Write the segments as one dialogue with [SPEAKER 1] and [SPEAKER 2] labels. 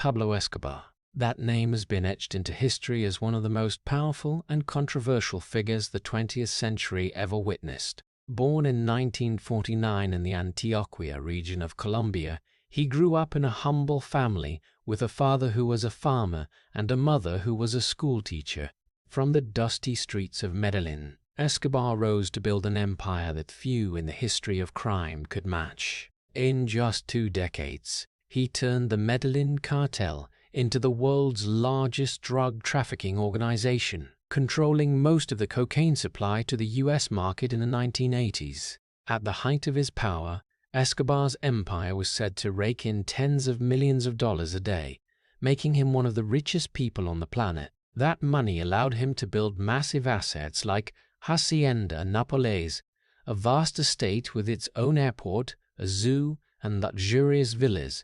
[SPEAKER 1] Pablo Escobar. That name has been etched into history as one of the most powerful and controversial figures the 20th century ever witnessed. Born in 1949 in the Antioquia region of Colombia, he grew up in a humble family with a father who was a farmer and a mother who was a schoolteacher. From the dusty streets of Medellín, Escobar rose to build an empire that few in the history of crime could match. In just 2 decades, he turned the Medellín Cartel into the world's largest drug trafficking organization, controlling most of the cocaine supply to the US market in the 1980s. At the height of his power, Escobar's empire was said to rake in tens of millions of dollars a day, making him one of the richest people on the planet. That money allowed him to build massive assets like Hacienda Nápoles, a vast estate with its own airport, a zoo, and luxurious villas.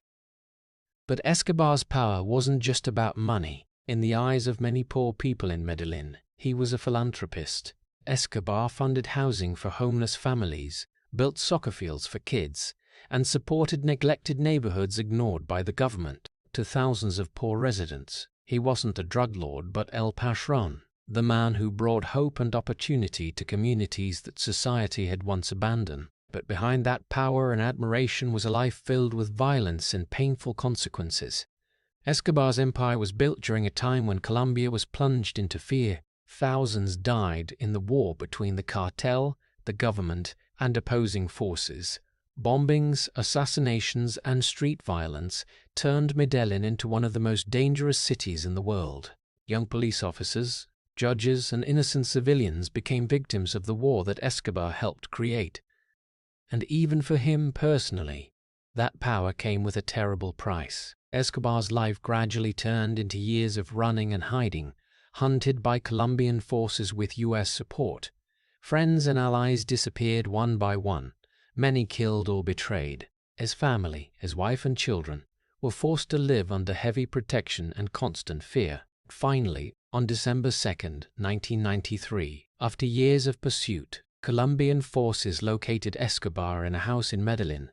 [SPEAKER 1] But Escobar's power wasn't just about money. In the eyes of many poor people in Medellín, he was a philanthropist. Escobar funded housing for homeless families, built soccer fields for kids, and supported neglected neighborhoods ignored by the government. To thousands of poor residents, he wasn't a drug lord but El Patrón, the man who brought hope and opportunity to communities that society had once abandoned. But behind that power and admiration was a life filled with violence and painful consequences. Escobar's empire was built during a time when Colombia was plunged into fear. Thousands died in the war between the cartel, the government, and opposing forces. Bombings, assassinations, and street violence turned Medellín into one of the most dangerous cities in the world. Young police officers, judges, and innocent civilians became victims of the war that Escobar helped create. And even for him personally, that power came with a terrible price. Escobar's life gradually turned into years of running and hiding, hunted by Colombian forces with US support. Friends and allies disappeared one by one, many killed or betrayed. His family, his wife and children, were forced to live under heavy protection and constant fear. Finally, on December 2nd, 1993, after years of pursuit, Colombian forces located Escobar in a house in Medellín.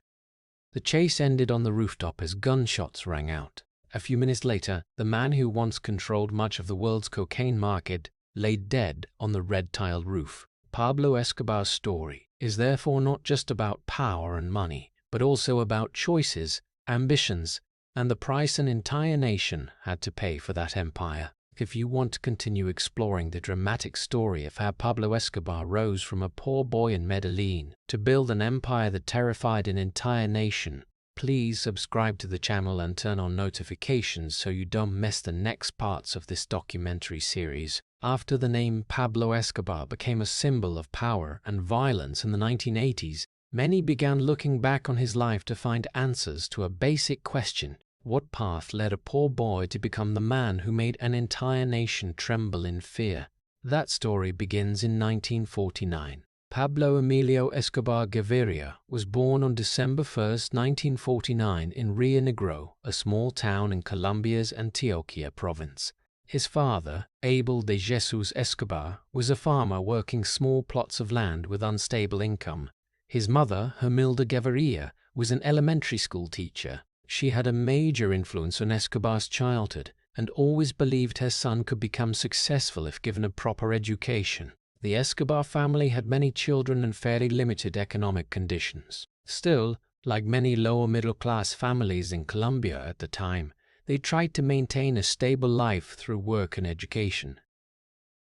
[SPEAKER 1] The chase ended on the rooftop as gunshots rang out. A few minutes later, the man who once controlled much of the world's cocaine market lay dead on the red-tiled roof. Pablo Escobar's story is therefore not just about power and money, but also about choices, ambitions, and the price an entire nation had to pay for that empire. If you want to continue exploring the dramatic story of how Pablo Escobar rose from a poor boy in Medellín to build an empire that terrified an entire nation, please subscribe to the channel and turn on notifications so you don't miss the next parts of this documentary series. After the name Pablo Escobar became a symbol of power and violence in the 1980s, many began looking back on his life to find answers to a basic question. What path led a poor boy to become the man who made an entire nation tremble in fear? That story begins in 1949. Pablo Emilio Escobar Gaviria was born on December 1, 1949 in Rio Negro, a small town in Colombia's Antioquia province. His father, Abel de Jesus Escobar, was a farmer working small plots of land with unstable income. His mother, Hermilda Gaviria, was an elementary school teacher. She had a major influence on Escobar's childhood and always believed her son could become successful if given a proper education. The Escobar family had many children and fairly limited economic conditions. Still, like many lower middle-class families in Colombia at the time, they tried to maintain a stable life through work and education.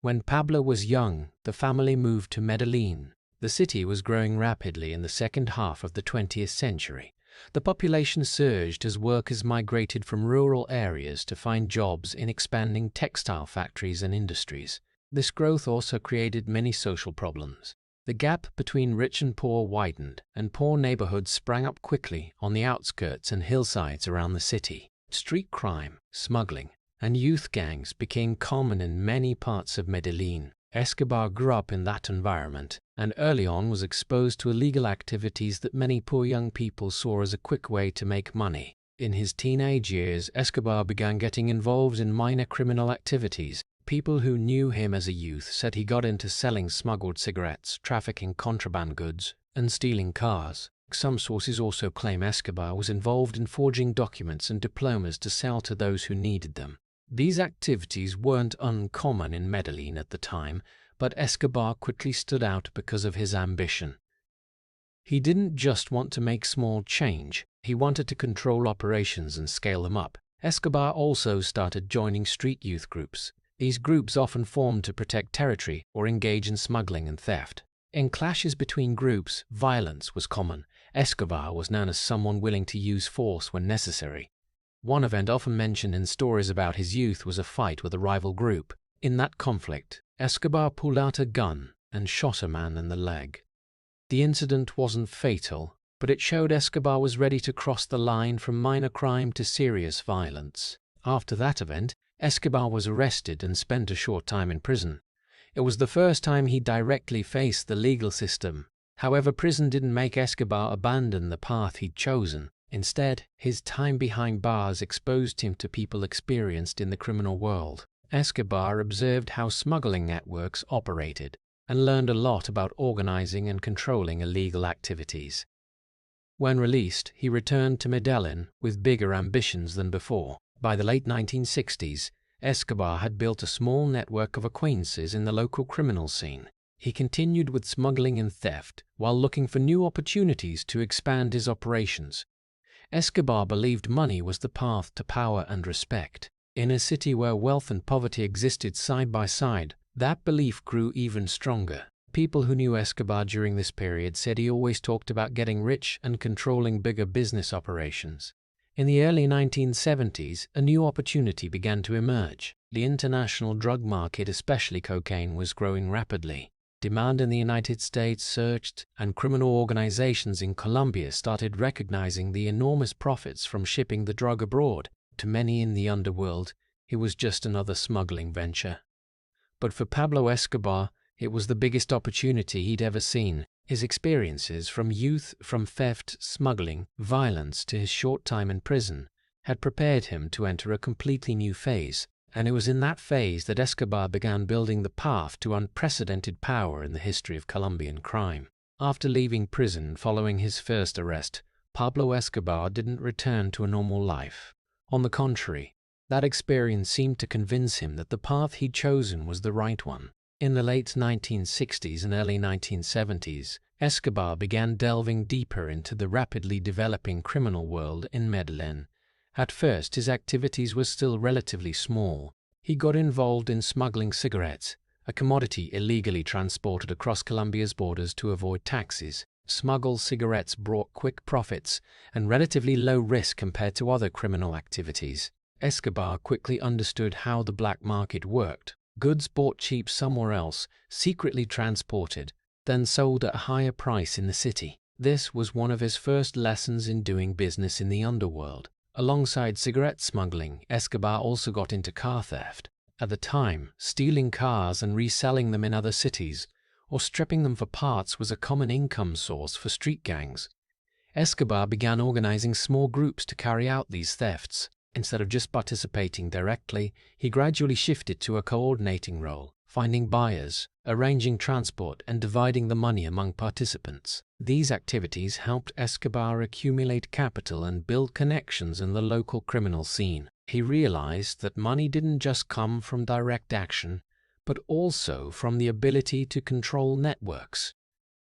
[SPEAKER 1] When Pablo was young, the family moved to Medellín. The city was growing rapidly in the second half of the 20th century. The population surged as workers migrated from rural areas to find jobs in expanding textile factories and industries. This growth also created many social problems. The gap between rich and poor widened, and poor neighborhoods sprang up quickly on the outskirts and hillsides around the city. Street crime, smuggling, and youth gangs became common in many parts of Medellín. Escobar grew up in that environment and early on was exposed to illegal activities that many poor young people saw as a quick way to make money. In his teenage years, Escobar began getting involved in minor criminal activities. People who knew him as a youth said he got into selling smuggled cigarettes, trafficking contraband goods, and stealing cars. Some sources also claim Escobar was involved in forging documents and diplomas to sell to those who needed them. These activities weren't uncommon in Medellín at the time, but Escobar quickly stood out because of his ambition. He didn't just want to make small change, he wanted to control operations and scale them up. Escobar also started joining street youth groups. These groups often formed to protect territory or engage in smuggling and theft. In clashes between groups, violence was common. Escobar was known as someone willing to use force when necessary. One event often mentioned in stories about his youth was a fight with a rival group. In that conflict, Escobar pulled out a gun and shot a man in the leg. The incident wasn't fatal, but it showed Escobar was ready to cross the line from minor crime to serious violence. After that event, Escobar was arrested and spent a short time in prison. It was the first time he directly faced the legal system. However, prison didn't make Escobar abandon the path he'd chosen. Instead, his time behind bars exposed him to people experienced in the criminal world. Escobar observed how smuggling networks operated and learned a lot about organizing and controlling illegal activities. When released, he returned to Medellín with bigger ambitions than before. By the late 1960s, Escobar had built a small network of acquaintances in the local criminal scene. He continued with smuggling and theft while looking for new opportunities to expand his operations. Escobar believed money was the path to power and respect. In a city where wealth and poverty existed side by side, that belief grew even stronger. People who knew Escobar during this period said he always talked about getting rich and controlling bigger business operations. In the early 1970s, a new opportunity began to emerge. The international drug market, especially cocaine, was growing rapidly. Demand in the United States surged, and criminal organizations in Colombia started recognizing the enormous profits from shipping the drug abroad. To many in the underworld, it was just another smuggling venture. But for Pablo Escobar, it was the biggest opportunity he'd ever seen. His experiences from youth, from theft, smuggling, violence to his short time in prison, had prepared him to enter a completely new phase. And it was in that phase that Escobar began building the path to unprecedented power in the history of Colombian crime. After leaving prison following his first arrest, Pablo Escobar didn't return to a normal life. On the contrary, that experience seemed to convince him that the path he'd chosen was the right one. In the late 1960s and early 1970s, Escobar began delving deeper into the rapidly developing criminal world in Medellín. At first, his activities were still relatively small. He got involved in smuggling cigarettes, a commodity illegally transported across Colombia's borders to avoid taxes. Smuggled cigarettes brought quick profits and relatively low risk compared to other criminal activities. Escobar quickly understood how the black market worked. Goods bought cheap somewhere else, secretly transported, then sold at a higher price in the city. This was one of his first lessons in doing business in the underworld. Alongside cigarette smuggling, Escobar also got into car theft. At the time, stealing cars and reselling them in other cities, or stripping them for parts, was a common income source for street gangs. Escobar began organizing small groups to carry out these thefts. Instead of just participating directly, he gradually shifted to a coordinating role, finding buyers, arranging transport, and dividing the money among participants. These activities helped Escobar accumulate capital and build connections in the local criminal scene. He realized that money didn't just come from direct action, but also from the ability to control networks.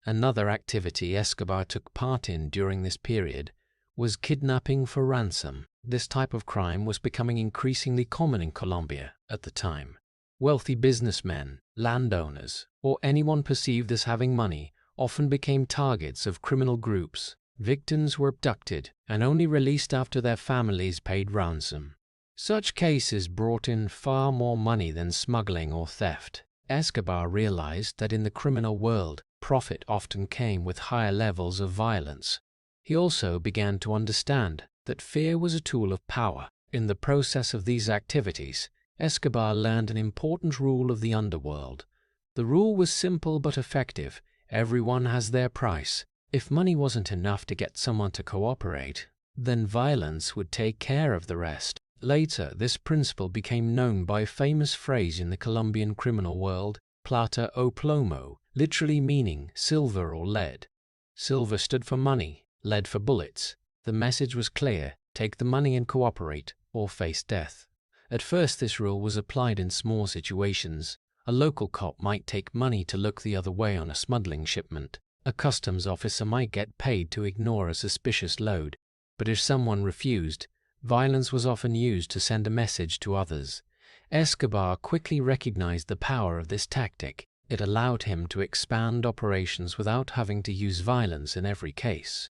[SPEAKER 1] Another activity Escobar took part in during this period was kidnapping for ransom. This type of crime was becoming increasingly common in Colombia at the time. Wealthy businessmen, landowners, or anyone perceived as having money often became targets of criminal groups. Victims were abducted and only released after their families paid ransom. Such cases brought in far more money than smuggling or theft. Escobar realized that in the criminal world, profit often came with higher levels of violence. He also began to understand that fear was a tool of power. In the process of these activities, Escobar learned an important rule of the underworld. The rule was simple but effective. Everyone has their price. If money wasn't enough to get someone to cooperate, then violence would take care of the rest. Later, this principle became known by a famous phrase in the Colombian criminal world, plata o plomo, literally meaning silver or lead. Silver stood for money, lead for bullets. The message was clear: take the money and cooperate, or face death. At first this rule was applied in small situations. A local cop might take money to look the other way on a smuggling shipment. A customs officer might get paid to ignore a suspicious load. But if someone refused, violence was often used to send a message to others. Escobar quickly recognized the power of this tactic. It allowed him to expand operations without having to use violence in every case.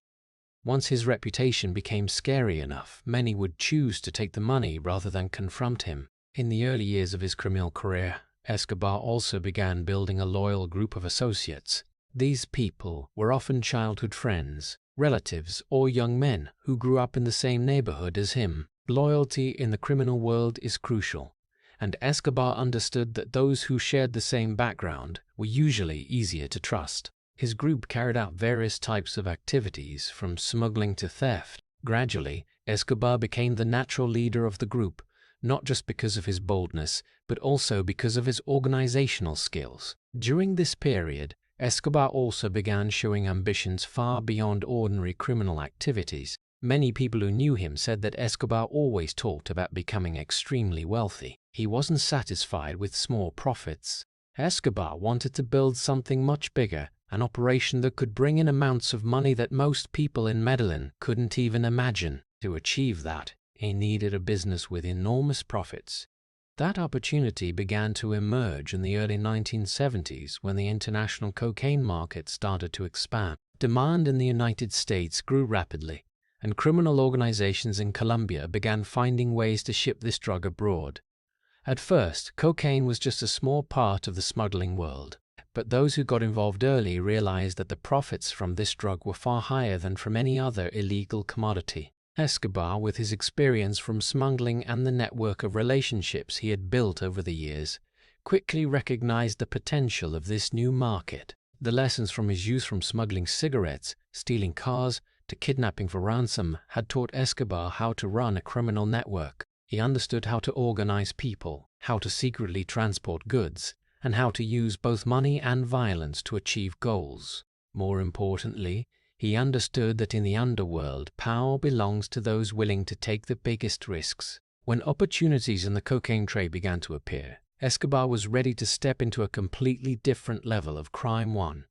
[SPEAKER 1] Once his reputation became scary enough, many would choose to take the money rather than confront him. In the early years of his criminal career, Escobar also began building a loyal group of associates. These people were often childhood friends, relatives, or young men who grew up in the same neighborhood as him. Loyalty in the criminal world is crucial, and Escobar understood that those who shared the same background were usually easier to trust. His group carried out various types of activities, from smuggling to theft. Gradually, Escobar became the natural leader of the group, not just because of his boldness, but also because of his organizational skills. During this period, Escobar also began showing ambitions far beyond ordinary criminal activities. Many people who knew him said that Escobar always talked about becoming extremely wealthy. He wasn't satisfied with small profits. Escobar wanted to build something much bigger, an operation that could bring in amounts of money that most people in Medellín couldn't even imagine. To achieve that, he needed a business with enormous profits. That opportunity began to emerge in the early 1970s when the international cocaine market started to expand. Demand in the United States grew rapidly, and criminal organizations in Colombia began finding ways to ship this drug abroad. At first, cocaine was just a small part of the smuggling world, but those who got involved early realized that the profits from this drug were far higher than from any other illegal commodity. Escobar, with his experience from smuggling and the network of relationships he had built over the years, quickly recognized the potential of this new market. The lessons from his youth, from smuggling cigarettes, stealing cars, to kidnapping for ransom, had taught Escobar how to run a criminal network. He understood how to organize people, how to secretly transport goods, and how to use both money and violence to achieve goals. More importantly, he understood that in the underworld, power belongs to those willing to take the biggest risks. When opportunities in the cocaine trade began to appear, Escobar was ready to step into a completely different level of crime, one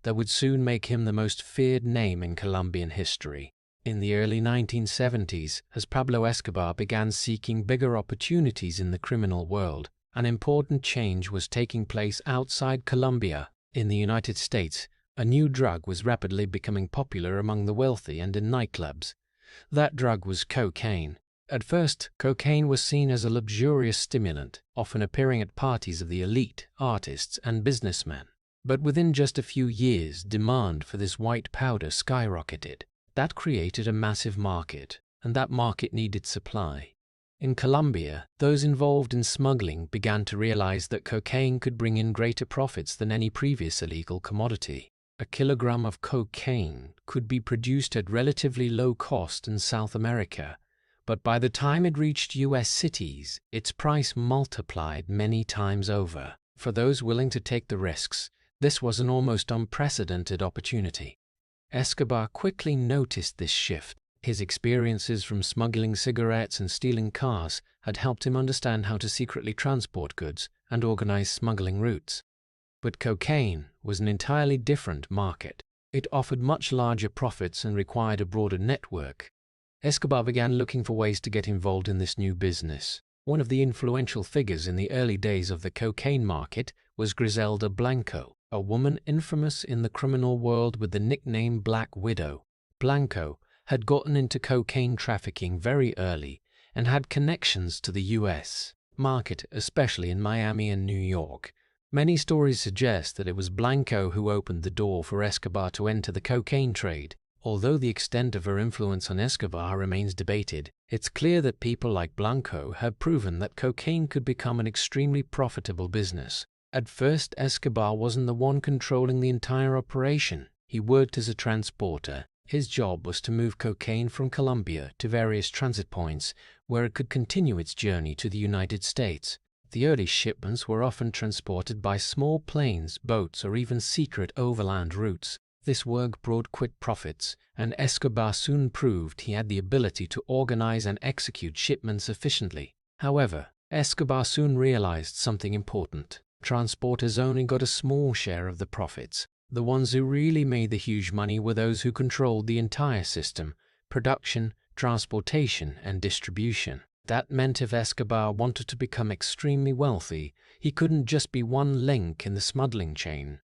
[SPEAKER 1] that would soon make him the most feared name in Colombian history. In the early 1970s, as Pablo Escobar began seeking bigger opportunities in the criminal world, an important change was taking place outside Colombia. In the United States, a new drug was rapidly becoming popular among the wealthy and in nightclubs. That drug was cocaine. At first, cocaine was seen as a luxurious stimulant, often appearing at parties of the elite, artists, and businessmen. But within just a few years, demand for this white powder skyrocketed. That created a massive market, and that market needed supply. In Colombia, those involved in smuggling began to realize that cocaine could bring in greater profits than any previous illegal commodity. A kilogram of cocaine could be produced at relatively low cost in South America, but by the time it reached US cities, its price multiplied many times over. For those willing to take the risks, this was an almost unprecedented opportunity. Escobar quickly noticed this shift. His experiences from smuggling cigarettes and stealing cars had helped him understand how to secretly transport goods and organize smuggling routes. But cocaine was an entirely different market. It offered much larger profits and required a broader network. Escobar began looking for ways to get involved in this new business. One of the influential figures in the early days of the cocaine market was Griselda Blanco, a woman infamous in the criminal world with the nickname Black Widow. Blanco had gotten into cocaine trafficking very early and had connections to the US market, especially in Miami and New York. Many stories suggest that it was Blanco who opened the door for Escobar to enter the cocaine trade. Although the extent of her influence on Escobar remains debated, it's clear that people like Blanco have proven that cocaine could become an extremely profitable business. At first, Escobar wasn't the one controlling the entire operation. He worked as a transporter. His job was to move cocaine from Colombia to various transit points where it could continue its journey to the United States. The early shipments were often transported by small planes, boats, or even secret overland routes. This work brought quick profits, and Escobar soon proved he had the ability to organize and execute shipments efficiently. However, Escobar soon realized something important. Transporters only got a small share of the profits. The ones who really made the huge money were those who controlled the entire system: production, transportation, and distribution. That meant if Escobar wanted to become extremely wealthy, he couldn't just be one link in the smuggling chain.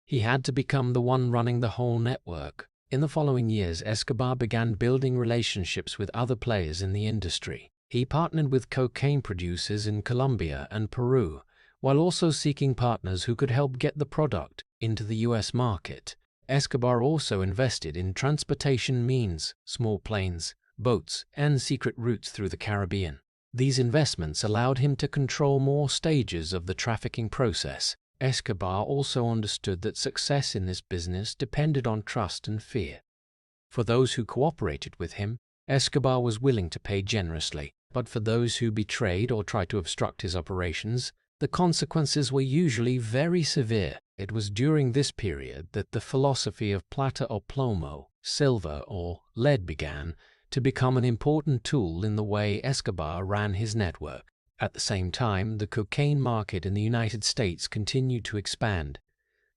[SPEAKER 1] He had to become the one running the whole network. In the following years, Escobar began building relationships with other players in the industry. He partnered with cocaine producers in Colombia and Peru, while also seeking partners who could help get the product into the US market. Escobar also invested in transportation means, small planes, boats, and secret routes through the Caribbean. These investments allowed him to control more stages of the trafficking process. Escobar also understood that success in this business depended on trust and fear. For those who cooperated with him, Escobar was willing to pay generously, but for those who betrayed or tried to obstruct his operations, the consequences were usually very severe. It was during this period that the philosophy of plata o plomo, silver or lead, began to become an important tool in the way Escobar ran his network. At the same time, the cocaine market in the United States continued to expand.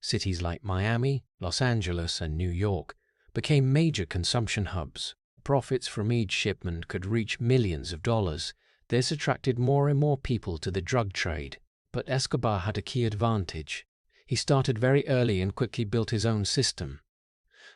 [SPEAKER 1] Cities like Miami, Los Angeles, and New York became major consumption hubs. Profits from each shipment could reach millions of dollars. This attracted more and more people to the drug trade. But Escobar had a key advantage. He started very early and quickly built his own system.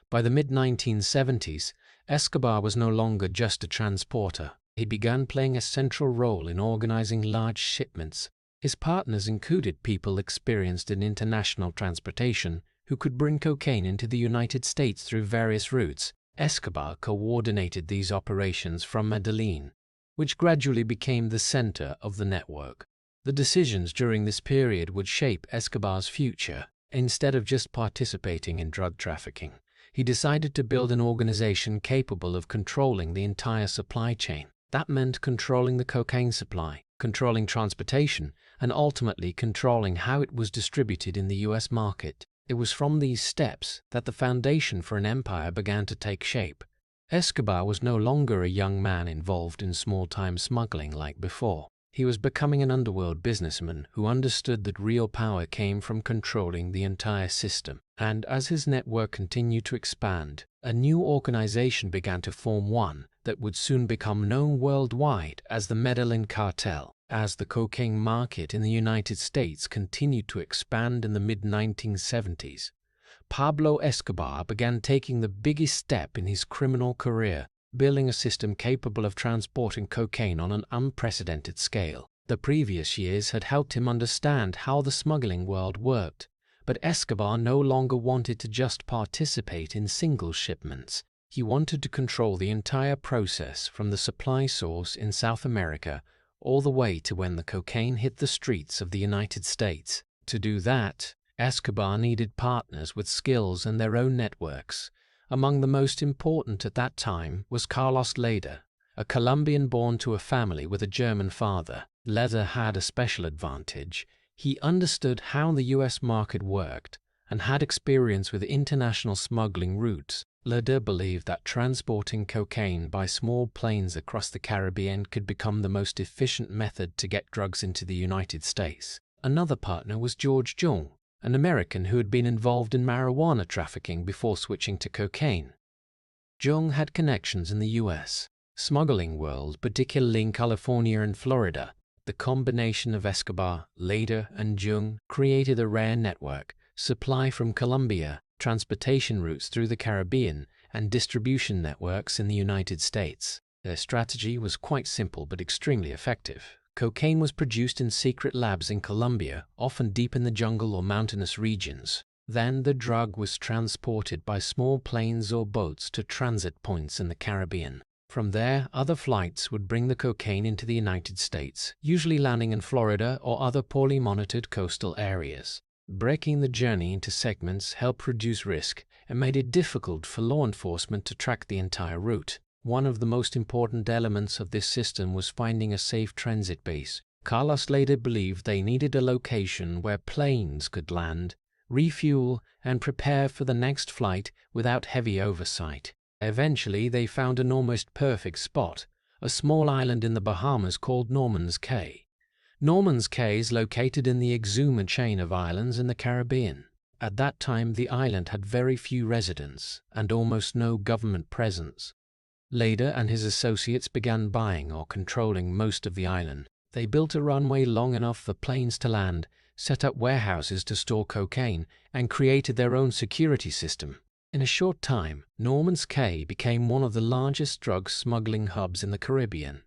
[SPEAKER 1] By the mid-1970s, Escobar was no longer just a transporter. He began playing a central role in organizing large shipments. His partners included people experienced in international transportation who could bring cocaine into the United States through various routes. Escobar coordinated these operations from Medellín, which gradually became the center of the network. The decisions during this period would shape Escobar's future. Instead of just participating in drug trafficking, he decided to build an organization capable of controlling the entire supply chain. That meant controlling the cocaine supply, controlling transportation, and ultimately controlling how it was distributed in the US market. It was from these steps that the foundation for an empire began to take shape. Escobar was no longer a young man involved in small-time smuggling like before. He was becoming an underworld businessman who understood that real power came from controlling the entire system. And as his network continued to expand, a new organization began to form, one that would soon become known worldwide as the Medellín Cartel. As the cocaine market in the United States continued to expand in the mid-1970s, Pablo Escobar began taking the biggest step in his criminal career, building a system capable of transporting cocaine on an unprecedented scale. The previous years had helped him understand how the smuggling world worked, but Escobar no longer wanted to just participate in single shipments. He wanted to control the entire process from the supply source in South America all the way to when the cocaine hit the streets of the United States. To do that, Escobar needed partners with skills and their own networks. Among the most important at that time was Carlos Leder, a Colombian born to a family with a German father. Leder had a special advantage. He understood how the US market worked and had experience with international smuggling routes. Leder believed that transporting cocaine by small planes across the Caribbean could become the most efficient method to get drugs into the United States. Another partner was George Jung, an American who had been involved in marijuana trafficking before switching to cocaine. Jung had connections in the US smuggling world, particularly in California and Florida. The combination of Escobar, Leder, and Jung created a rare network: supply from Colombia, transportation routes through the Caribbean, and distribution networks in the United States. Their strategy was quite simple but extremely effective. Cocaine was produced in secret labs in Colombia, often deep in the jungle or mountainous regions. Then the drug was transported by small planes or boats to transit points in the Caribbean. From there, other flights would bring the cocaine into the United States, usually landing in Florida or other poorly monitored coastal areas. Breaking the journey into segments helped reduce risk and made it difficult for law enforcement to track the entire route. One of the most important elements of this system was finding a safe transit base. Carlos later believed they needed a location where planes could land, refuel, and prepare for the next flight without heavy oversight. Eventually, they found an almost perfect spot, a small island in the Bahamas called Norman's Cay. Norman's Cay is located in the Exuma chain of islands in the Caribbean. At that time, the island had very few residents and almost no government presence. Lader and his associates began buying or controlling most of the island. They built a runway long enough for planes to land, set up warehouses to store cocaine, and created their own security system. In a short time, Norman's Cay became one of the largest drug smuggling hubs in the Caribbean.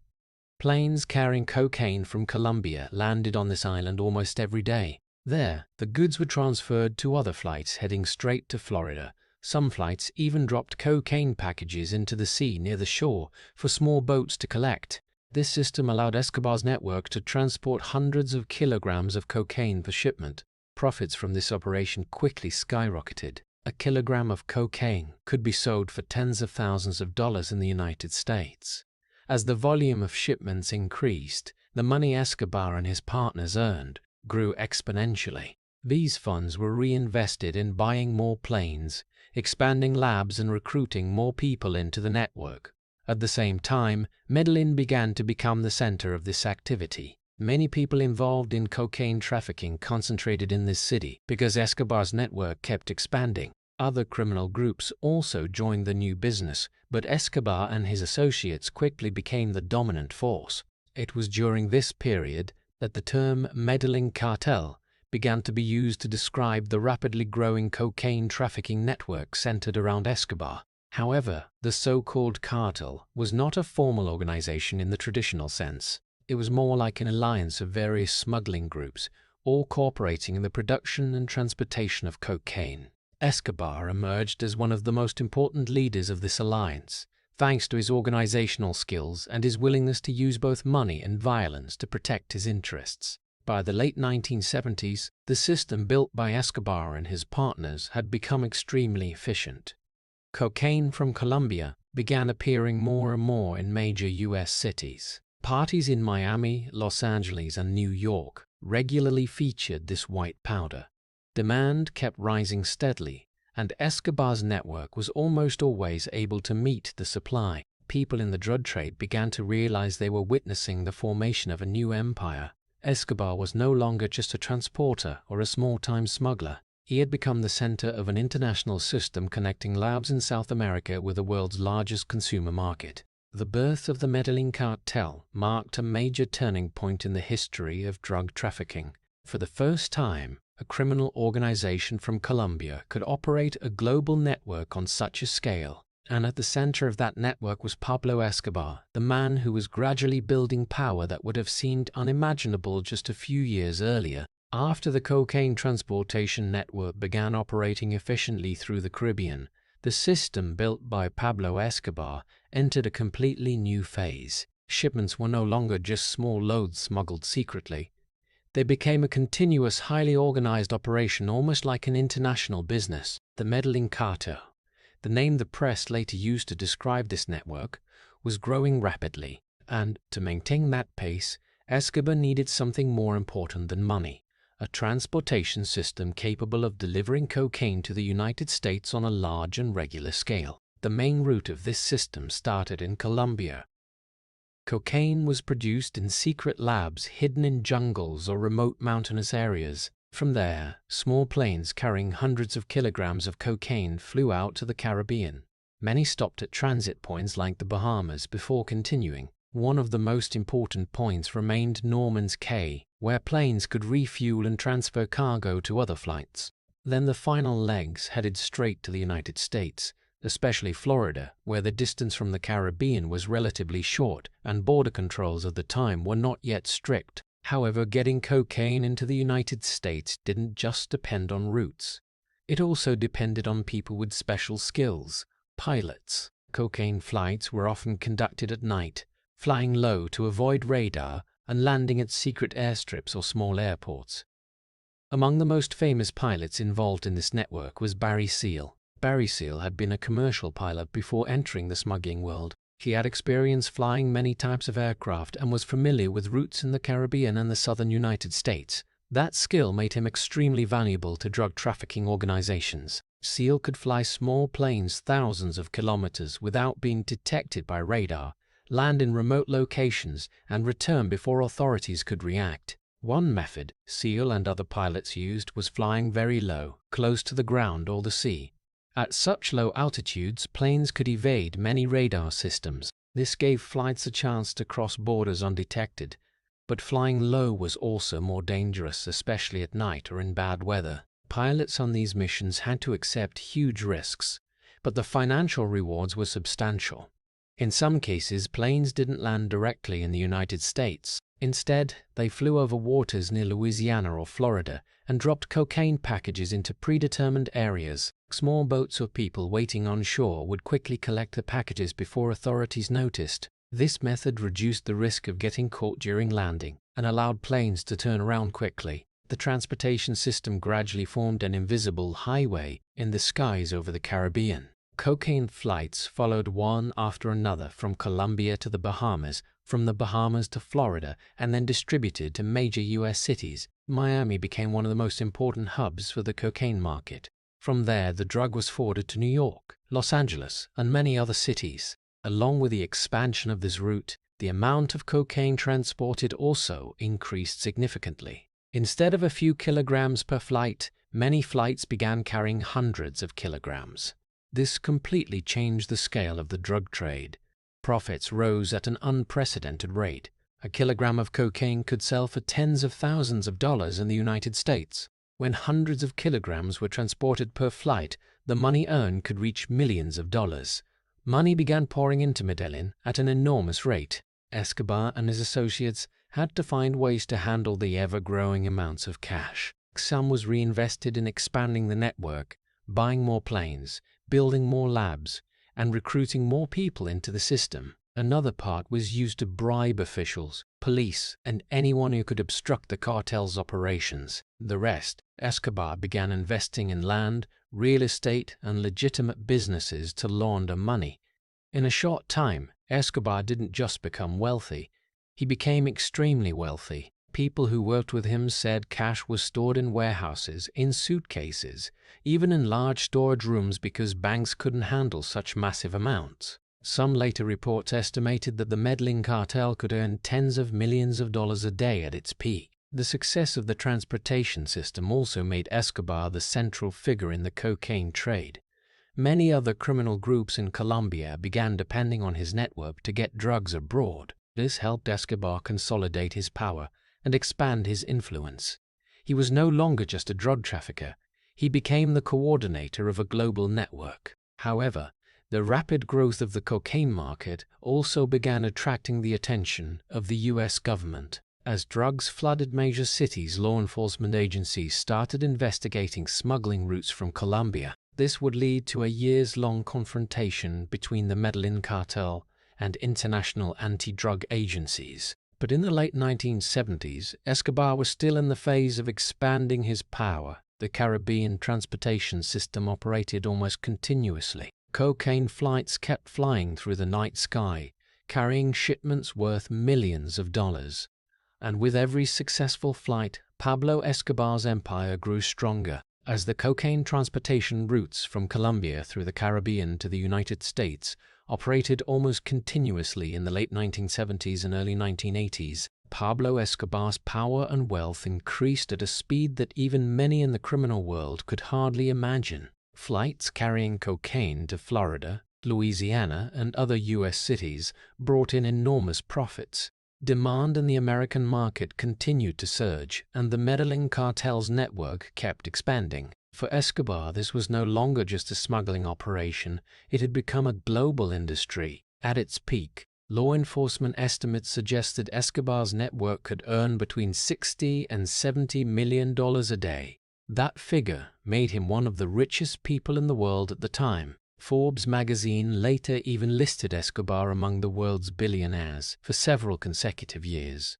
[SPEAKER 1] Planes carrying cocaine from Colombia landed on this island almost every day. There, the goods were transferred to other flights heading straight to Florida. Some flights even dropped cocaine packages into the sea near the shore for small boats to collect. This system allowed Escobar's network to transport hundreds of kilograms of cocaine for shipment. Profits from this operation quickly skyrocketed. A kilogram of cocaine could be sold for tens of thousands of dollars in the United States. As the volume of shipments increased, the money Escobar and his partners earned grew exponentially. These funds were reinvested in buying more planes, expanding labs, and recruiting more people into the network. At the same time, Medellín began to become the center of this activity. Many people involved in cocaine trafficking concentrated in this city because Escobar's network kept expanding. Other criminal groups also joined the new business, but Escobar and his associates quickly became the dominant force. It was during this period that the term Medellín Cartel began to be used to describe the rapidly growing cocaine trafficking network centered around Escobar. However, the so-called cartel was not a formal organization in the traditional sense. It was more like an alliance of various smuggling groups, all cooperating in the production and transportation of cocaine. Escobar emerged as one of the most important leaders of this alliance, thanks to his organizational skills and his willingness to use both money and violence to protect his interests. By the late 1970s, the system built by Escobar and his partners had become extremely efficient. Cocaine from Colombia began appearing more and more in major U.S. cities. Parties in Miami, Los Angeles, and New York regularly featured this white powder. Demand kept rising steadily, and Escobar's network was almost always able to meet the supply. People in the drug trade began to realize they were witnessing the formation of a new empire. Escobar was no longer just a transporter or a small-time smuggler. He had become the center of an international system connecting labs in South America with the world's largest consumer market. The birth of the Medellín Cartel marked a major turning point in the history of drug trafficking. For the first time, a criminal organization from Colombia could operate a global network on such a scale. And at the center of that network was Pablo Escobar, the man who was gradually building power that would have seemed unimaginable just a few years earlier. After the cocaine transportation network began operating efficiently through the Caribbean, the system built by Pablo Escobar entered a completely new phase. Shipments were no longer just small loads smuggled secretly. They became a continuous, highly organized operation, almost like an international business. The Medellín Cartel, the name the press later used to describe this network, was growing rapidly, and to maintain that pace, Escobar needed something more important than money: a transportation system capable of delivering cocaine to the United States on a large and regular scale. The main route of this system started in Colombia. Cocaine was produced in secret labs hidden in jungles or remote mountainous areas. From there, small planes carrying hundreds of kilograms of cocaine flew out to the Caribbean. Many stopped at transit points like the Bahamas before continuing. One of the most important points remained Norman's Cay, where planes could refuel and transfer cargo to other flights. Then the final legs headed straight to the United States, especially Florida, where the distance from the Caribbean was relatively short and border controls at the time were not yet strict. However, getting cocaine into the United States didn't just depend on routes. It also depended on people with special skills, pilots. Cocaine flights were often conducted at night, flying low to avoid radar and landing at secret airstrips or small airports. Among the most famous pilots involved in this network was Barry Seal. Barry Seal had been a commercial pilot before entering the smuggling world. He had experience flying many types of aircraft and was familiar with routes in the Caribbean and the southern United States. That skill made him extremely valuable to drug trafficking organizations. Seal could fly small planes thousands of kilometers without being detected by radar, land in remote locations, and return before authorities could react. One method Seal and other pilots used was flying very low, close to the ground or the sea. At such low altitudes, planes could evade many radar systems. This gave flights a chance to cross borders undetected. But flying low was also more dangerous, especially at night or in bad weather. Pilots on these missions had to accept huge risks, but the financial rewards were substantial. In some cases, planes didn't land directly in the United States. Instead, they flew over waters near Louisiana or Florida and dropped cocaine packages into predetermined areas. Small boats or people waiting on shore would quickly collect the packages before authorities noticed. This method reduced the risk of getting caught during landing and allowed planes to turn around quickly. The transportation system gradually formed an invisible highway in the skies over the Caribbean. Cocaine flights followed one after another from Colombia to the Bahamas, from the Bahamas to Florida, and then distributed to major U.S. cities. Miami became one of the most important hubs for the cocaine market. From there, the drug was forwarded to New York, Los Angeles, and many other cities. Along with the expansion of this route, the amount of cocaine transported also increased significantly. Instead of a few kilograms per flight, many flights began carrying hundreds of kilograms. This completely changed the scale of the drug trade. Profits rose at an unprecedented rate. A kilogram of cocaine could sell for tens of thousands of dollars in the United States. When hundreds of kilograms were transported per flight, the money earned could reach millions of dollars. Money began pouring into Medellín at an enormous rate. Escobar and his associates had to find ways to handle the ever-growing amounts of cash. Some was reinvested in expanding the network, buying more planes, building more labs, and recruiting more people into the system. Another part was used to bribe officials, police, and anyone who could obstruct the cartel's operations. The rest, Escobar began investing in land, real estate, and legitimate businesses to launder money. In a short time, Escobar didn't just become wealthy, he became extremely wealthy. People who worked with him said cash was stored in warehouses, in suitcases, even in large storage rooms because banks couldn't handle such massive amounts. Some later reports estimated that the Medellín Cartel could earn tens of millions of dollars a day at its peak. The success of the transportation system also made Escobar the central figure in the cocaine trade. Many other criminal groups in Colombia began depending on his network to get drugs abroad. This helped Escobar consolidate his power and expand his influence. He was no longer just a drug trafficker. He became the coordinator of a global network. However, the rapid growth of the cocaine market also began attracting the attention of the U.S. government. As drugs flooded major cities, law enforcement agencies started investigating smuggling routes from Colombia. This would lead to a years-long confrontation between the Medellín Cartel and international anti-drug agencies. But in the late 1970s, Escobar was still in the phase of expanding his power. The Caribbean transportation system operated almost continuously. Cocaine flights kept flying through the night sky, carrying shipments worth millions of dollars. And with every successful flight, Pablo Escobar's empire grew stronger. As the cocaine transportation routes from Colombia through the Caribbean to the United States operated almost continuously in the late 1970s and early 1980s, Pablo Escobar's power and wealth increased at a speed that even many in the criminal world could hardly imagine. Flights carrying cocaine to Florida, Louisiana, and other U.S. cities brought in enormous profits. Demand in the American market continued to surge, and the Medellín Cartel's network kept expanding. For Escobar, this was no longer just a smuggling operation, it had become a global industry. At its peak, law enforcement estimates suggested Escobar's network could earn between $60 and $70 million a day. That figure made him one of the richest people in the world at the time. Forbes magazine later even listed Escobar among the world's billionaires for several consecutive years.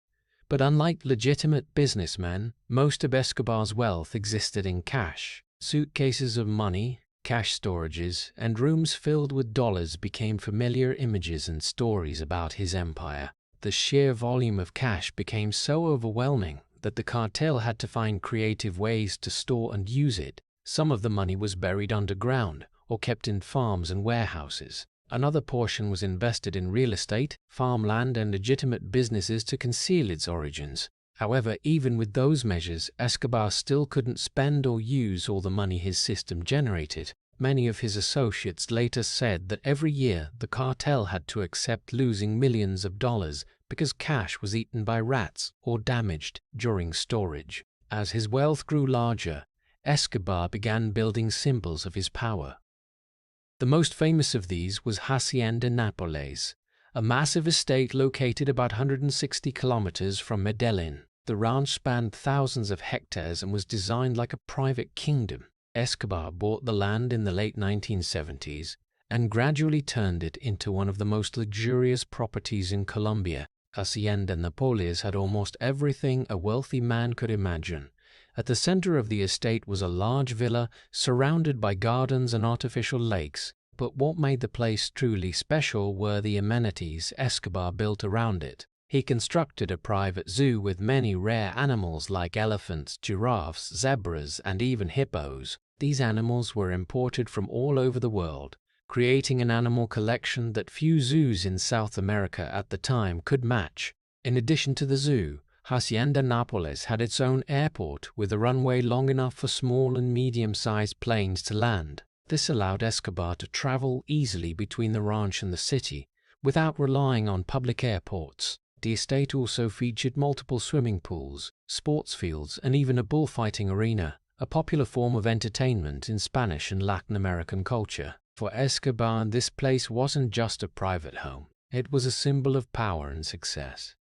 [SPEAKER 1] But unlike legitimate businessmen, most of Escobar's wealth existed in cash. Suitcases of money, cash storages, and rooms filled with dollars became familiar images and stories about his empire. The sheer volume of cash became so overwhelming that the cartel had to find creative ways to store and use it. Some of the money was buried underground or kept in farms and warehouses. Another portion was invested in real estate, farmland, and legitimate businesses to conceal its origins. However, even with those measures, Escobar still couldn't spend or use all the money his system generated. Many of his associates later said that every year the cartel had to accept losing millions of dollars because cash was eaten by rats or damaged during storage. As his wealth grew larger, Escobar began building symbols of his power. The most famous of these was Hacienda Nápoles, a massive estate located about 160 kilometers from Medellín. The ranch spanned thousands of hectares and was designed like a private kingdom. Escobar bought the land in the late 1970s and gradually turned it into one of the most luxurious properties in Colombia. Hacienda Nápoles had almost everything a wealthy man could imagine. At the center of the estate was a large villa surrounded by gardens and artificial lakes. But what made the place truly special were the amenities Escobar built around it. He constructed a private zoo with many rare animals like elephants, giraffes, zebras, and even hippos. These animals were imported from all over the world, creating an animal collection that few zoos in South America at the time could match. In addition to the zoo, Hacienda Nápoles had its own airport with a runway long enough for small and medium-sized planes to land. This allowed Escobar to travel easily between the ranch and the city without relying on public airports. The estate also featured multiple swimming pools, sports fields, and even a bullfighting arena, a popular form of entertainment in Spanish and Latin American culture. For Escobar, this place wasn't just a private home. It was a symbol of power and success.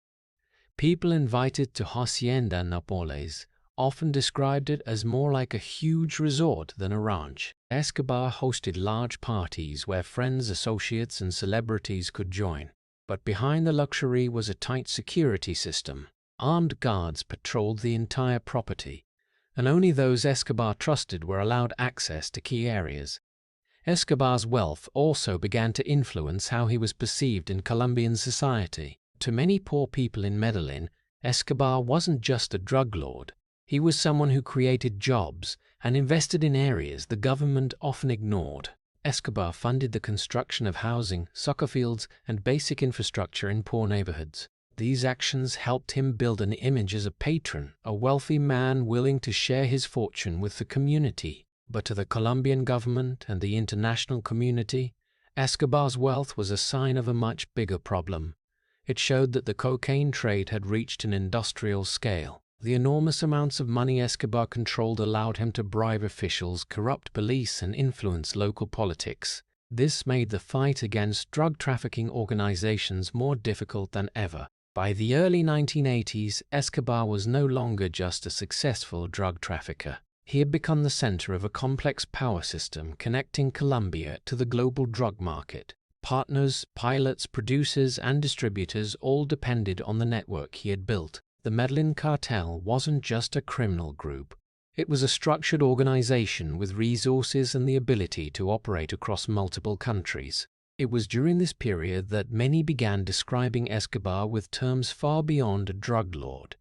[SPEAKER 1] People invited to Hacienda Nápoles often described it as more like a huge resort than a ranch. Escobar hosted large parties where friends, associates, and celebrities could join. But behind the luxury was a tight security system. Armed guards patrolled the entire property, and only those Escobar trusted were allowed access to key areas. Escobar's wealth also began to influence how he was perceived in Colombian society. To many poor people in Medellín, Escobar wasn't just a drug lord. He was someone who created jobs and invested in areas the government often ignored. Escobar funded the construction of housing, soccer fields, and basic infrastructure in poor neighborhoods. These actions helped him build an image as a patron, a wealthy man willing to share his fortune with the community. But to the Colombian government and the international community, Escobar's wealth was a sign of a much bigger problem. It showed that the cocaine trade had reached an industrial scale. The enormous amounts of money Escobar controlled allowed him to bribe officials, corrupt police, and influence local politics. This made the fight against drug trafficking organizations more difficult than ever. By the early 1980s, Escobar was no longer just a successful drug trafficker. He had become the center of a complex power system connecting Colombia to the global drug market. Partners, pilots, producers, and distributors all depended on the network he had built. The Medellín Cartel wasn't just a criminal group. It was a structured organization with resources and the ability to operate across multiple countries. It was during this period that many began describing Escobar with terms far beyond a drug lord.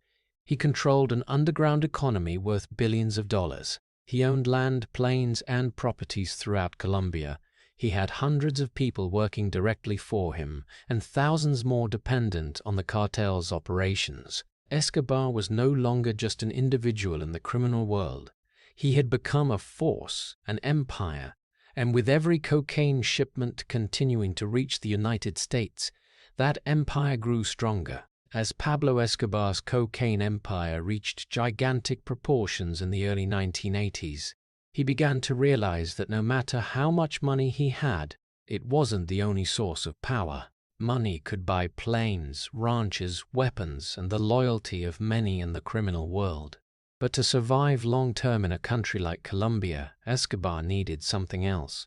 [SPEAKER 1] He controlled an underground economy worth billions of dollars. He owned land, planes, and properties throughout Colombia. He had hundreds of people working directly for him, and thousands more dependent on the cartel's operations. Escobar was no longer just an individual in the criminal world. He had become a force, an empire, and with every cocaine shipment continuing to reach the United States, that empire grew stronger. As Pablo Escobar's cocaine empire reached gigantic proportions in the early 1980s, he began to realize that no matter how much money he had, it wasn't the only source of power. Money could buy planes, ranches, weapons, and the loyalty of many in the criminal world. But to survive long-term in a country like Colombia, Escobar needed something else: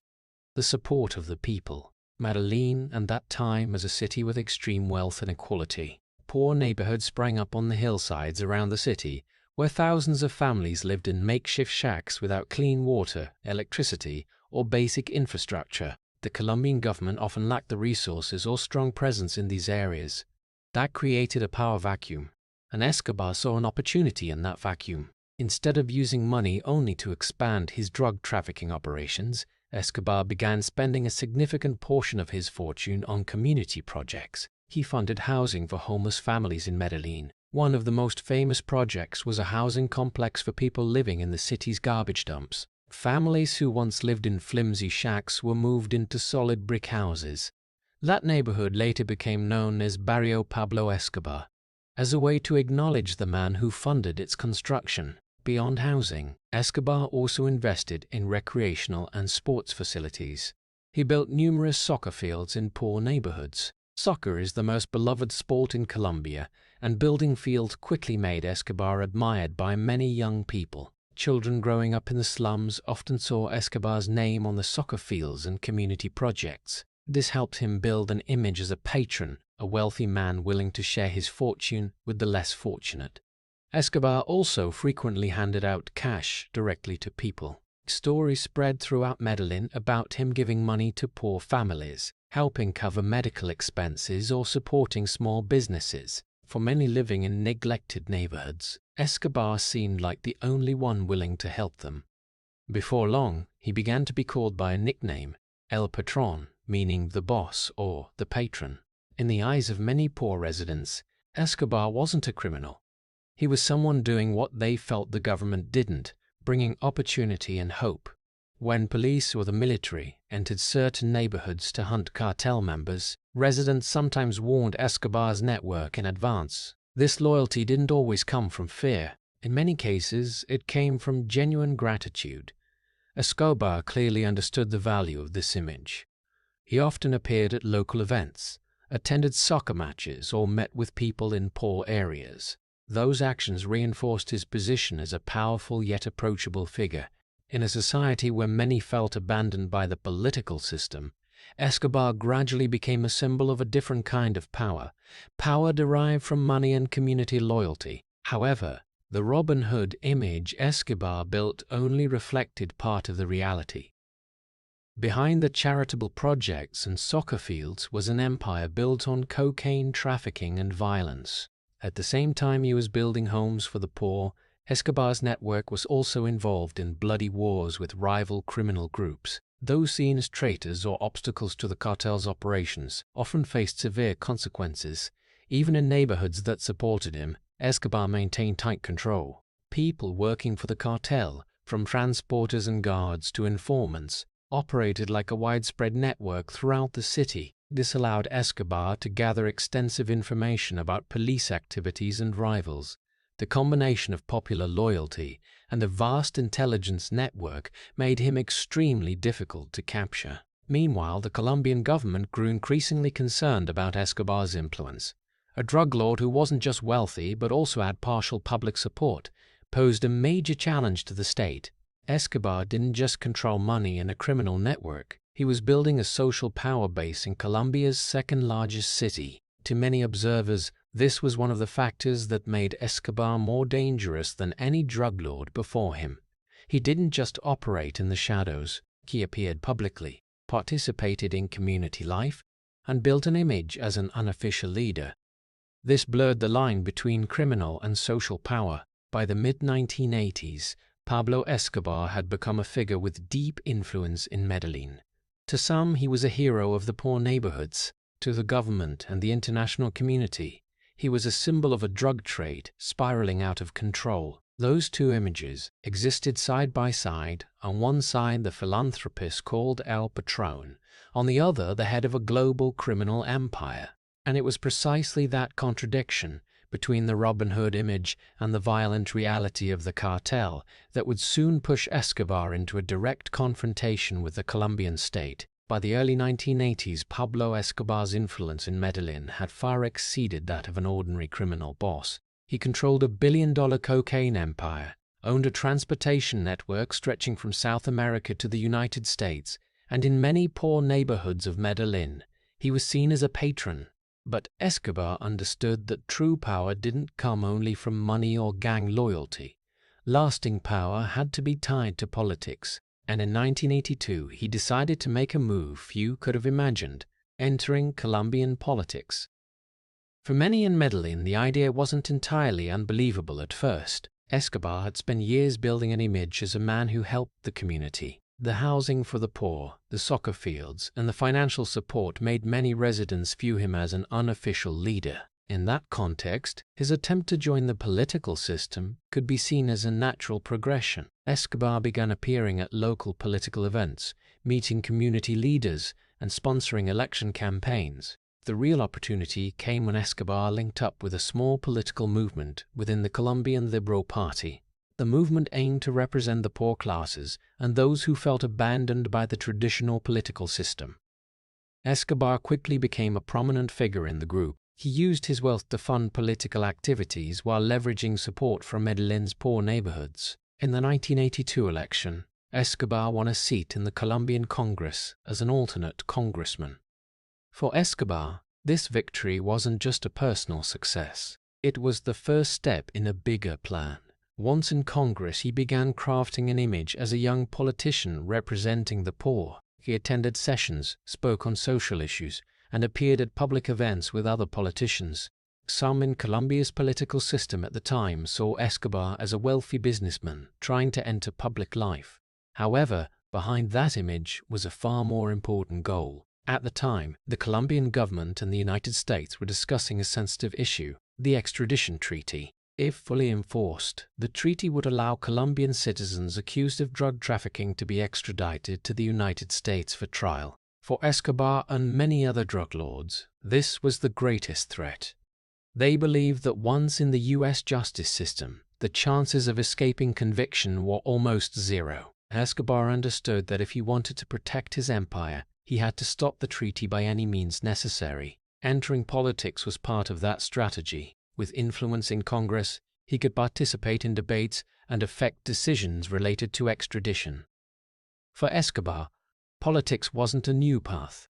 [SPEAKER 1] the support of the people. Medellín, at that time, was a city with extreme wealth and equality. Poor neighborhoods sprang up on the hillsides around the city, where thousands of families lived in makeshift shacks without clean water, electricity, or basic infrastructure. The Colombian government often lacked the resources or strong presence in these areas. That created a power vacuum. and Escobar saw an opportunity in that vacuum. Instead of using money only to expand his drug trafficking operations, Escobar began spending a significant portion of his fortune on community projects. He funded housing for homeless families in Medellín. One of the most famous projects was a housing complex for people living in the city's garbage dumps. Families who once lived in flimsy shacks were moved into solid brick houses. That neighborhood later became known as Barrio Pablo Escobar, as a way to acknowledge the man who funded its construction. Beyond housing, Escobar also invested in recreational and sports facilities. He built numerous soccer fields in poor neighborhoods. Soccer is the most beloved sport in Colombia, and building fields quickly made Escobar admired by many young people. Children growing up in the slums often saw Escobar's name on the soccer fields and community projects. This helped him build an image as a patron, a wealthy man willing to share his fortune with the less fortunate. Escobar also frequently handed out cash directly to people. Stories spread throughout Medellín about him giving money to poor families, helping cover medical expenses, or supporting small businesses. For many living in neglected neighborhoods, Escobar seemed like the only one willing to help them. Before long, he began to be called by a nickname, El Patrón, meaning the boss or the patron. In the eyes of many poor residents, Escobar wasn't a criminal. He was someone doing what they felt the government didn't, bringing opportunity and hope. When police or the military entered certain neighborhoods to hunt cartel members, residents sometimes warned Escobar's network in advance. This loyalty didn't always come from fear. In many cases, it came from genuine gratitude. Escobar clearly understood the value of this image. He often appeared at local events, attended soccer matches, or met with people in poor areas. Those actions reinforced his position as a powerful yet approachable figure. In a society where many felt abandoned by the political system, Escobar gradually became a symbol of a different kind of power, power derived from money and community loyalty. However, the Robin Hood image Escobar built only reflected part of the reality. Behind the charitable projects and soccer fields was an empire built on cocaine trafficking and violence. At the same time he was building homes for the poor, Escobar's network was also involved in bloody wars with rival criminal groups. Those seen as traitors or obstacles to the cartel's operations often faced severe consequences. Even in neighborhoods that supported him, Escobar maintained tight control. People working for the cartel, from transporters and guards to informants, operated like a widespread network throughout the city. This allowed Escobar to gather extensive information about police activities and rivals. The combination of popular loyalty and a vast intelligence network made him extremely difficult to capture. Meanwhile, the Colombian government grew increasingly concerned about Escobar's influence. A drug lord who wasn't just wealthy but also had partial public support posed a major challenge to the state. Escobar didn't just control money in a criminal network. He was building a social power base in Colombia's second-largest city. To many observers, this was one of the factors that made Escobar more dangerous than any drug lord before him. He didn't just operate in the shadows. He appeared publicly, participated in community life, and built an image as an unofficial leader. This blurred the line between criminal and social power. By the mid-1980s, Pablo Escobar had become a figure with deep influence in Medellín. To some, he was a hero of the poor neighborhoods. To the government and the international community, he was a symbol of a drug trade spiraling out of control. Those two images existed side by side. On one side, the philanthropist called El Patrón, on the other, the head of a global criminal empire. And it was precisely that contradiction between the Robin Hood image and the violent reality of the cartel that would soon push Escobar into a direct confrontation with the Colombian state. By the early 1980s, Pablo Escobar's influence in Medellín had far exceeded that of an ordinary criminal boss. He controlled a billion-dollar cocaine empire, owned a transportation network stretching from South America to the United States, and in many poor neighborhoods of Medellín, he was seen as a patron. But Escobar understood that true power didn't come only from money or gang loyalty. Lasting power had to be tied to politics, and in 1982 he decided to make a move few could have imagined, entering Colombian politics. For many in Medellín, the idea wasn't entirely unbelievable at first. Escobar had spent years building an image as a man who helped the community. The housing for the poor, the soccer fields, and the financial support made many residents view him as an unofficial leader. In that context, his attempt to join the political system could be seen as a natural progression. Escobar began appearing at local political events, meeting community leaders, and sponsoring election campaigns. The real opportunity came when Escobar linked up with a small political movement within the Colombian Liberal Party. The movement aimed to represent the poor classes and those who felt abandoned by the traditional political system. Escobar quickly became a prominent figure in the group. He used his wealth to fund political activities while leveraging support from Medellín's poor neighborhoods. In the 1982 election, Escobar won a seat in the Colombian Congress as an alternate congressman. For Escobar, this victory wasn't just a personal success. It was the first step in a bigger plan. Once in Congress, he began crafting an image as a young politician representing the poor. He attended sessions, spoke on social issues, and appeared at public events with other politicians. Some in Colombia's political system at the time saw Escobar as a wealthy businessman trying to enter public life. However, behind that image was a far more important goal. At the time, the Colombian government and the United States were discussing a sensitive issue, the extradition treaty. If fully enforced, the treaty would allow Colombian citizens accused of drug trafficking to be extradited to the United States for trial. For Escobar and many other drug lords, this was the greatest threat. They believed that once in the U.S. justice system, the chances of escaping conviction were almost zero. Escobar understood that if he wanted to protect his empire, he had to stop the treaty by any means necessary. Entering politics was part of that strategy. With influence in Congress, he could participate in debates and affect decisions related to extradition. For Escobar, politics wasn't a new path.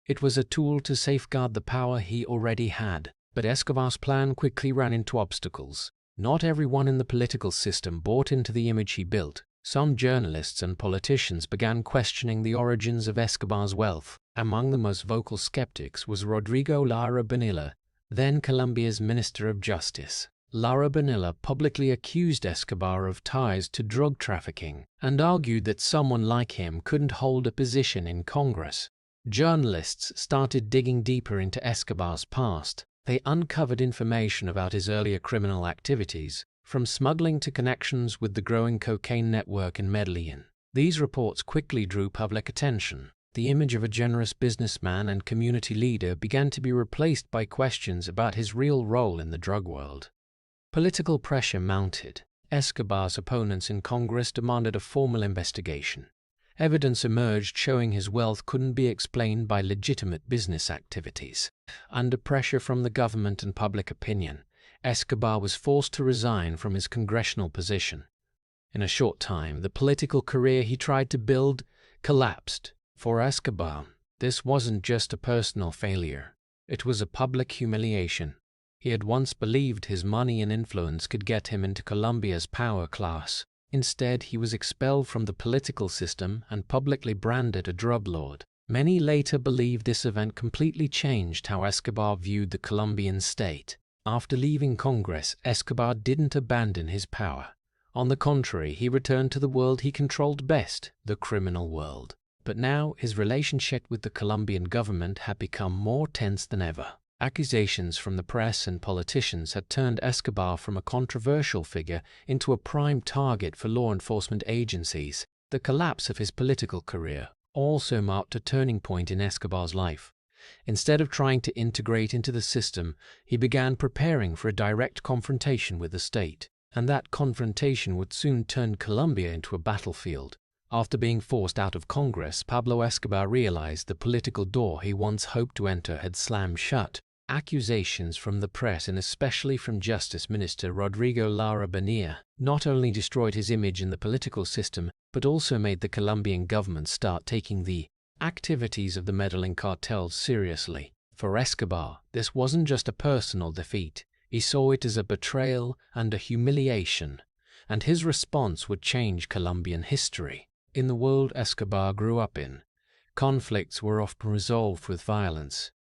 [SPEAKER 1] It was a tool to safeguard the power he already had. But Escobar's plan quickly ran into obstacles. Not everyone in the political system bought into the image he built. Some journalists and politicians began questioning the origins of Escobar's wealth. Among the most vocal skeptics was Rodrigo Lara Bonilla, then Colombia's Minister of Justice. Lara Bonilla publicly accused Escobar of ties to drug trafficking and argued that someone like him couldn't hold a position in Congress. Journalists started digging deeper into Escobar's past. They uncovered information about his earlier criminal activities, from smuggling to connections with the growing cocaine network in Medellín. These reports quickly drew public attention. The image of a generous businessman and community leader began to be replaced by questions about his real role in the drug world. Political pressure mounted. Escobar's opponents in Congress demanded a formal investigation. Evidence emerged showing his wealth couldn't be explained by legitimate business activities. Under pressure from the government and public opinion, Escobar was forced to resign from his congressional position. In a short time, the political career he tried to build collapsed. For Escobar, this wasn't just a personal failure. It was a public humiliation. He had once believed his money and influence could get him into Colombia's power class. Instead, he was expelled from the political system and publicly branded a drug lord. Many later believed this event completely changed how Escobar viewed the Colombian state. After leaving Congress, Escobar didn't abandon his power. On the contrary, he returned to the world he controlled best, the criminal world. But now, his relationship with the Colombian government had become more tense than ever. Accusations from the press and politicians had turned Escobar from a controversial figure into a prime target for law enforcement agencies. The collapse of his political career also marked a turning point in Escobar's life. Instead of trying to integrate into the system, he began preparing for a direct confrontation with the state. And that confrontation would soon turn Colombia into a battlefield. After being forced out of Congress, Pablo Escobar realized the political door he once hoped to enter had slammed shut. Accusations from the press and especially from Justice Minister Rodrigo Lara Bonilla not only destroyed his image in the political system, but also made the Colombian government start taking the activities of the Medellín Cartel seriously. For Escobar, this wasn't just a personal defeat. He saw it as a betrayal and a humiliation, and his response would change Colombian history. In the world Escobar grew up in, conflicts were often resolved with violence.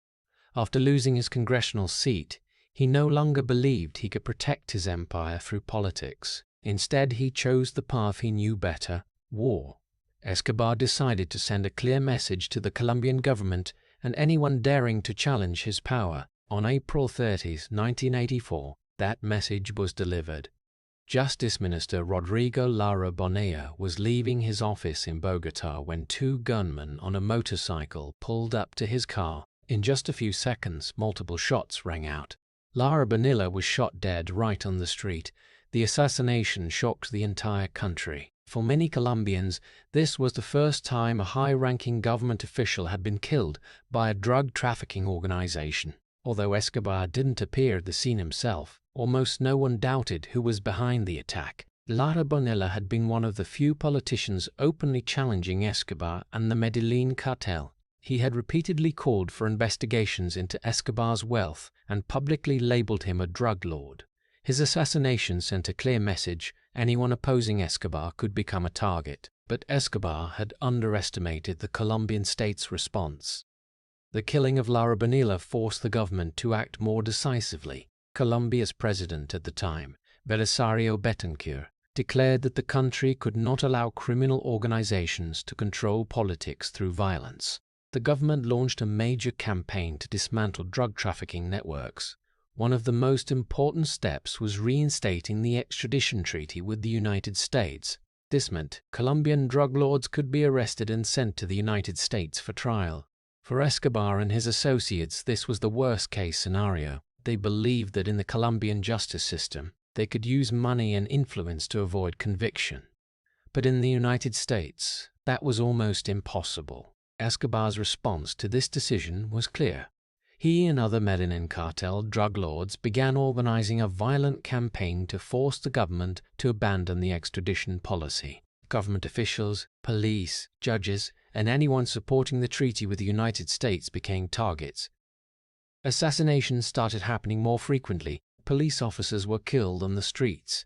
[SPEAKER 1] After losing his congressional seat, He no longer believed he could protect his empire through politics. Instead, he chose the path he knew better: war. Escobar decided to send a clear message to the Colombian government and anyone daring to challenge his power. On April 30, 1984, that message was delivered. Justice Minister Rodrigo Lara Bonilla was leaving his office in Bogotá when two gunmen on a motorcycle pulled up to his car. In just a few seconds, multiple shots rang out. Lara Bonilla was shot dead right on the street. The assassination shocked the entire country. For many Colombians, this was the first time a high-ranking government official had been killed by a drug trafficking organization. Although Escobar didn't appear at the scene himself, almost no one doubted who was behind the attack. Lara Bonilla had been one of the few politicians openly challenging Escobar and the Medellín Cartel. He had repeatedly called for investigations into Escobar's wealth and publicly labeled him a drug lord. His assassination sent a clear message: anyone opposing Escobar could become a target. But Escobar had underestimated the Colombian state's response. The killing of Lara Bonilla forced the government to act more decisively. Colombia's president at the time, Belisario Betancourt, declared that the country could not allow criminal organizations to control politics through violence. The government launched a major campaign to dismantle drug trafficking networks. One of the most important steps was reinstating the extradition treaty with the United States. This meant Colombian drug lords could be arrested and sent to the United States for trial. For Escobar and his associates, this was the worst-case scenario. They believed that in the Colombian justice system, they could use money and influence to avoid conviction. But in the United States, that was almost impossible. Escobar's response to this decision was clear. He and other Medellín Cartel drug lords began organizing a violent campaign to force the government to abandon the extradition policy. Government officials, police, judges, and anyone supporting the treaty with the United States became targets. Assassinations started happening more frequently. Police officers were killed on the streets.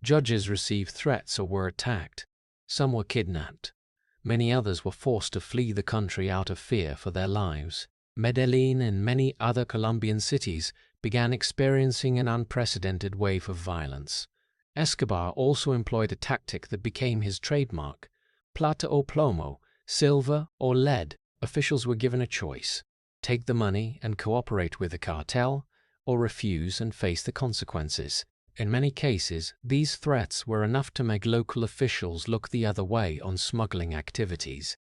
[SPEAKER 1] Judges received threats or were attacked. Some were kidnapped. Many others were forced to flee the country out of fear for their lives. Medellín and many other Colombian cities began experiencing an unprecedented wave of violence. Escobar also employed a tactic that became his trademark: plata o plomo, silver or lead. Officials were given a choice: take the money and cooperate with the cartel, or refuse and face the consequences. In many cases, these threats were enough to make local officials look the other way on smuggling activities.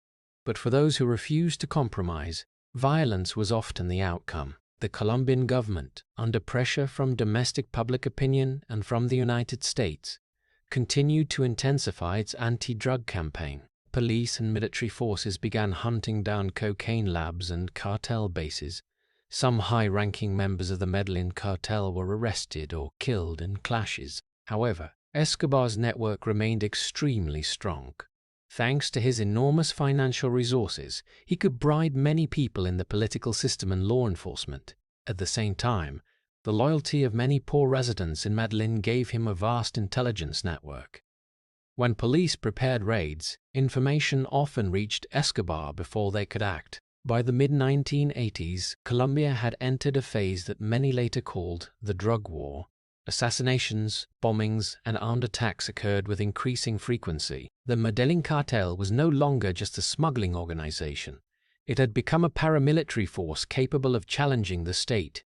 [SPEAKER 1] But for those who refused to compromise, violence was often the outcome. The Colombian government, under pressure from domestic public opinion and from the United States, continued to intensify its anti-drug campaign. Police and military forces began hunting down cocaine labs and cartel bases. Some high-ranking members of the Medellín Cartel were arrested or killed in clashes. However, Escobar's network remained extremely strong. Thanks to his enormous financial resources, he could bribe many people in the political system and law enforcement. At the same time, the loyalty of many poor residents in Medellín gave him a vast intelligence network. When police prepared raids, information often reached Escobar before they could act. By the mid-1980s, Colombia had entered a phase that many later called the drug war. Assassinations, bombings, and armed attacks occurred with increasing frequency. The Medellín Cartel was no longer just a smuggling organization. It had become a paramilitary force capable of challenging the state.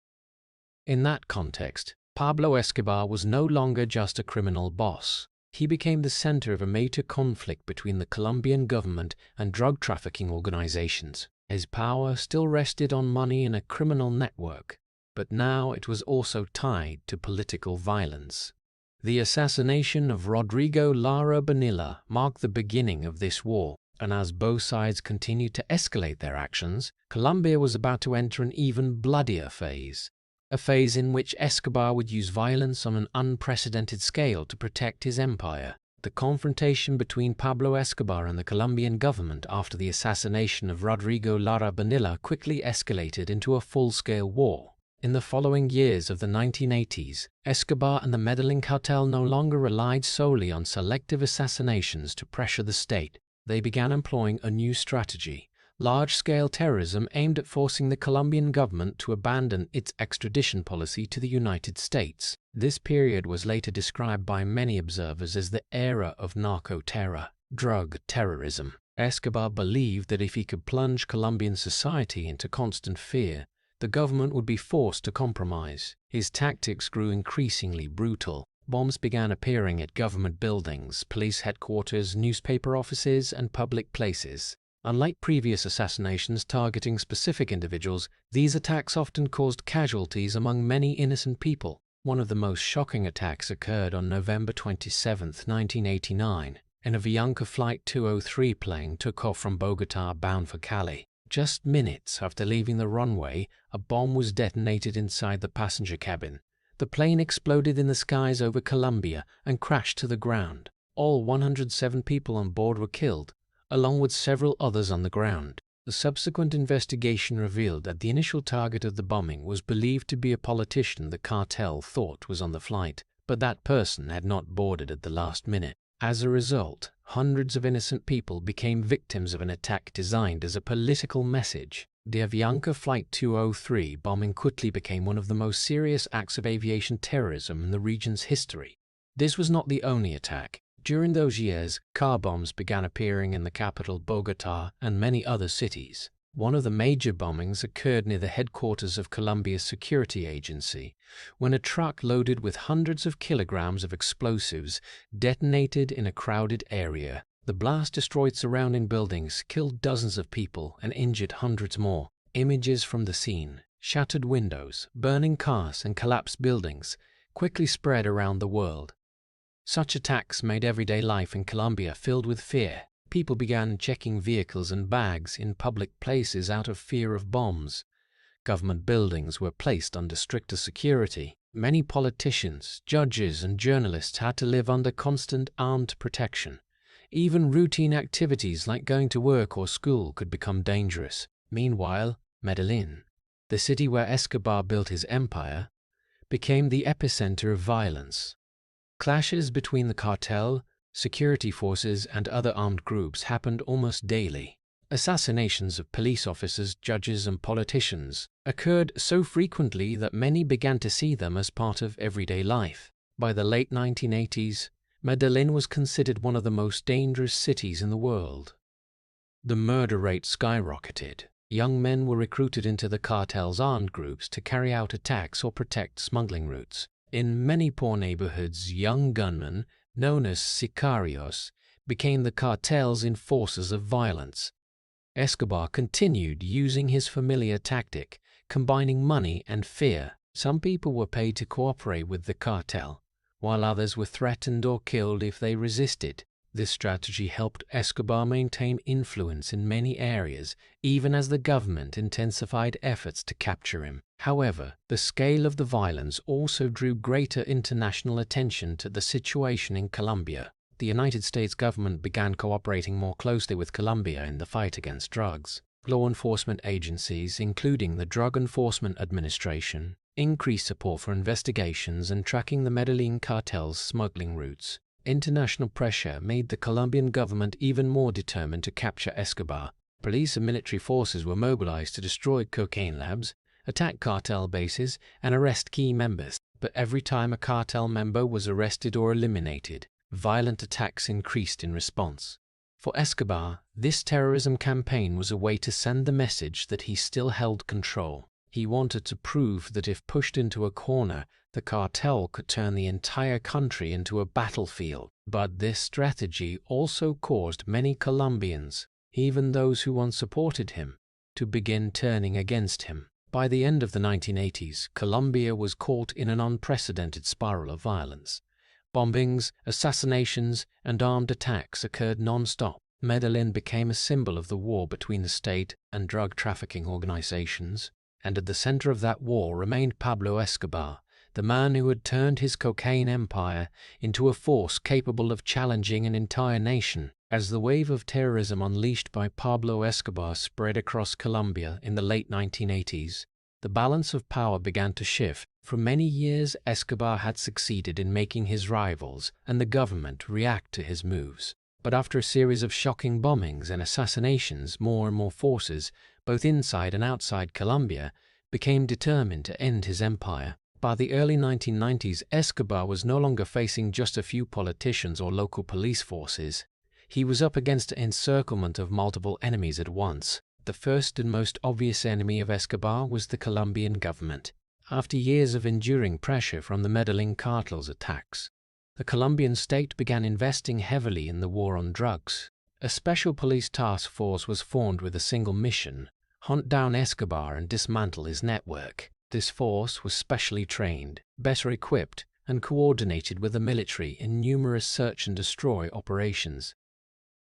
[SPEAKER 1] In that context, Pablo Escobar was no longer just a criminal boss. He became the center of a major conflict between the Colombian government and drug trafficking organizations. His power still rested on money and a criminal network, but now it was also tied to political violence. The assassination of Rodrigo Lara Bonilla marked the beginning of this war, and as both sides continued to escalate their actions, Colombia was about to enter an even bloodier phase. A phase in which Escobar would use violence on an unprecedented scale to protect his empire. The confrontation between Pablo Escobar and the Colombian government after the assassination of Rodrigo Lara Bonilla quickly escalated into a full-scale war. In the following years of the 1980s, Escobar and the Medellín Cartel no longer relied solely on selective assassinations to pressure the state. They began employing a new strategy: large-scale terrorism aimed at forcing the Colombian government to abandon its extradition policy to the United States. This period was later described by many observers as the era of narco-terror, drug terrorism. Escobar believed that if he could plunge Colombian society into constant fear, the government would be forced to compromise. His tactics grew increasingly brutal. Bombs began appearing at government buildings, police headquarters, newspaper offices, and public places. Unlike previous assassinations targeting specific individuals, these attacks often caused casualties among many innocent people. One of the most shocking attacks occurred on November 27, 1989, and a Avianca Flight 203 plane took off from Bogotá bound for Cali. Just minutes after leaving the runway, a bomb was detonated inside the passenger cabin. The plane exploded in the skies over Colombia and crashed to the ground. All 107 people on board were killed, along with several others on the ground. The subsequent investigation revealed that the initial target of the bombing was believed to be a politician the cartel thought was on the flight, but that person had not boarded at the last minute. As a result, hundreds of innocent people became victims of an attack designed as a political message. The Avianca Flight 203 bombing quickly became one of the most serious acts of aviation terrorism in the region's history. This was not the only attack. During those years, car bombs began appearing in the capital Bogotá and many other cities. One of the major bombings occurred near the headquarters of Colombia's security agency, when a truck loaded with hundreds of kilograms of explosives detonated in a crowded area. The blast destroyed surrounding buildings, killed dozens of people, and injured hundreds more. Images from the scene, shattered windows, burning cars, and collapsed buildings quickly spread around the world. Such attacks made everyday life in Colombia filled with fear. People began checking vehicles and bags in public places out of fear of bombs. Government buildings were placed under stricter security. Many politicians, judges, and journalists had to live under constant armed protection. Even routine activities like going to work or school could become dangerous. Meanwhile, Medellín, the city where Escobar built his empire, became the epicenter of violence. Clashes between the cartel, security forces, and other armed groups happened almost daily. Assassinations of police officers, judges, and politicians occurred so frequently that many began to see them as part of everyday life. By the late 1980s, Medellín was considered one of the most dangerous cities in the world. The murder rate skyrocketed. Young men were recruited into the cartel's armed groups to carry out attacks or protect smuggling routes. In many poor neighborhoods, young gunmen, known as sicarios, became the cartel's enforcers of violence. Escobar continued using his familiar tactic, combining money and fear. Some people were paid to cooperate with the cartel, while others were threatened or killed if they resisted. This strategy helped Escobar maintain influence in many areas, even as the government intensified efforts to capture him. However, the scale of the violence also drew greater international attention to the situation in Colombia. The United States government began cooperating more closely with Colombia in the fight against drugs. Law enforcement agencies, including the Drug Enforcement Administration, increased support for investigations and tracking the Medellín cartel's smuggling routes. International pressure made the Colombian government even more determined to capture Escobar. Police and military forces were mobilized to destroy cocaine labs, attack cartel bases, and arrest key members. But every time a cartel member was arrested or eliminated, violent attacks increased in response. For Escobar, this terrorism campaign was a way to send the message that he still held control. He wanted to prove that if pushed into a corner, the cartel could turn the entire country into a battlefield. But this strategy also caused many Colombians, even those who once supported him, to begin turning against him. By the end of the 1980s, Colombia was caught in an unprecedented spiral of violence. Bombings, assassinations, and armed attacks occurred non-stop. Medellín became a symbol of the war between the state and drug trafficking organizations, and at the center of that war remained Pablo Escobar, the man who had turned his cocaine empire into a force capable of challenging an entire nation. As the wave of terrorism unleashed by Pablo Escobar spread across Colombia in the late 1980s, the balance of power began to shift. For many years, Escobar had succeeded in making his rivals and the government react to his moves. But after a series of shocking bombings and assassinations, more and more forces, both inside and outside Colombia, became determined to end his empire. By the early 1990s, Escobar was no longer facing just a few politicians or local police forces. He was up against an encirclement of multiple enemies at once. The first and most obvious enemy of Escobar was the Colombian government. After years of enduring pressure from the Medellín Cartel's attacks, the Colombian state began investing heavily in the war on drugs. A special police task force was formed with a single mission: hunt down Escobar and dismantle his network. This force was specially trained, better equipped, and coordinated with the military in numerous search and destroy operations.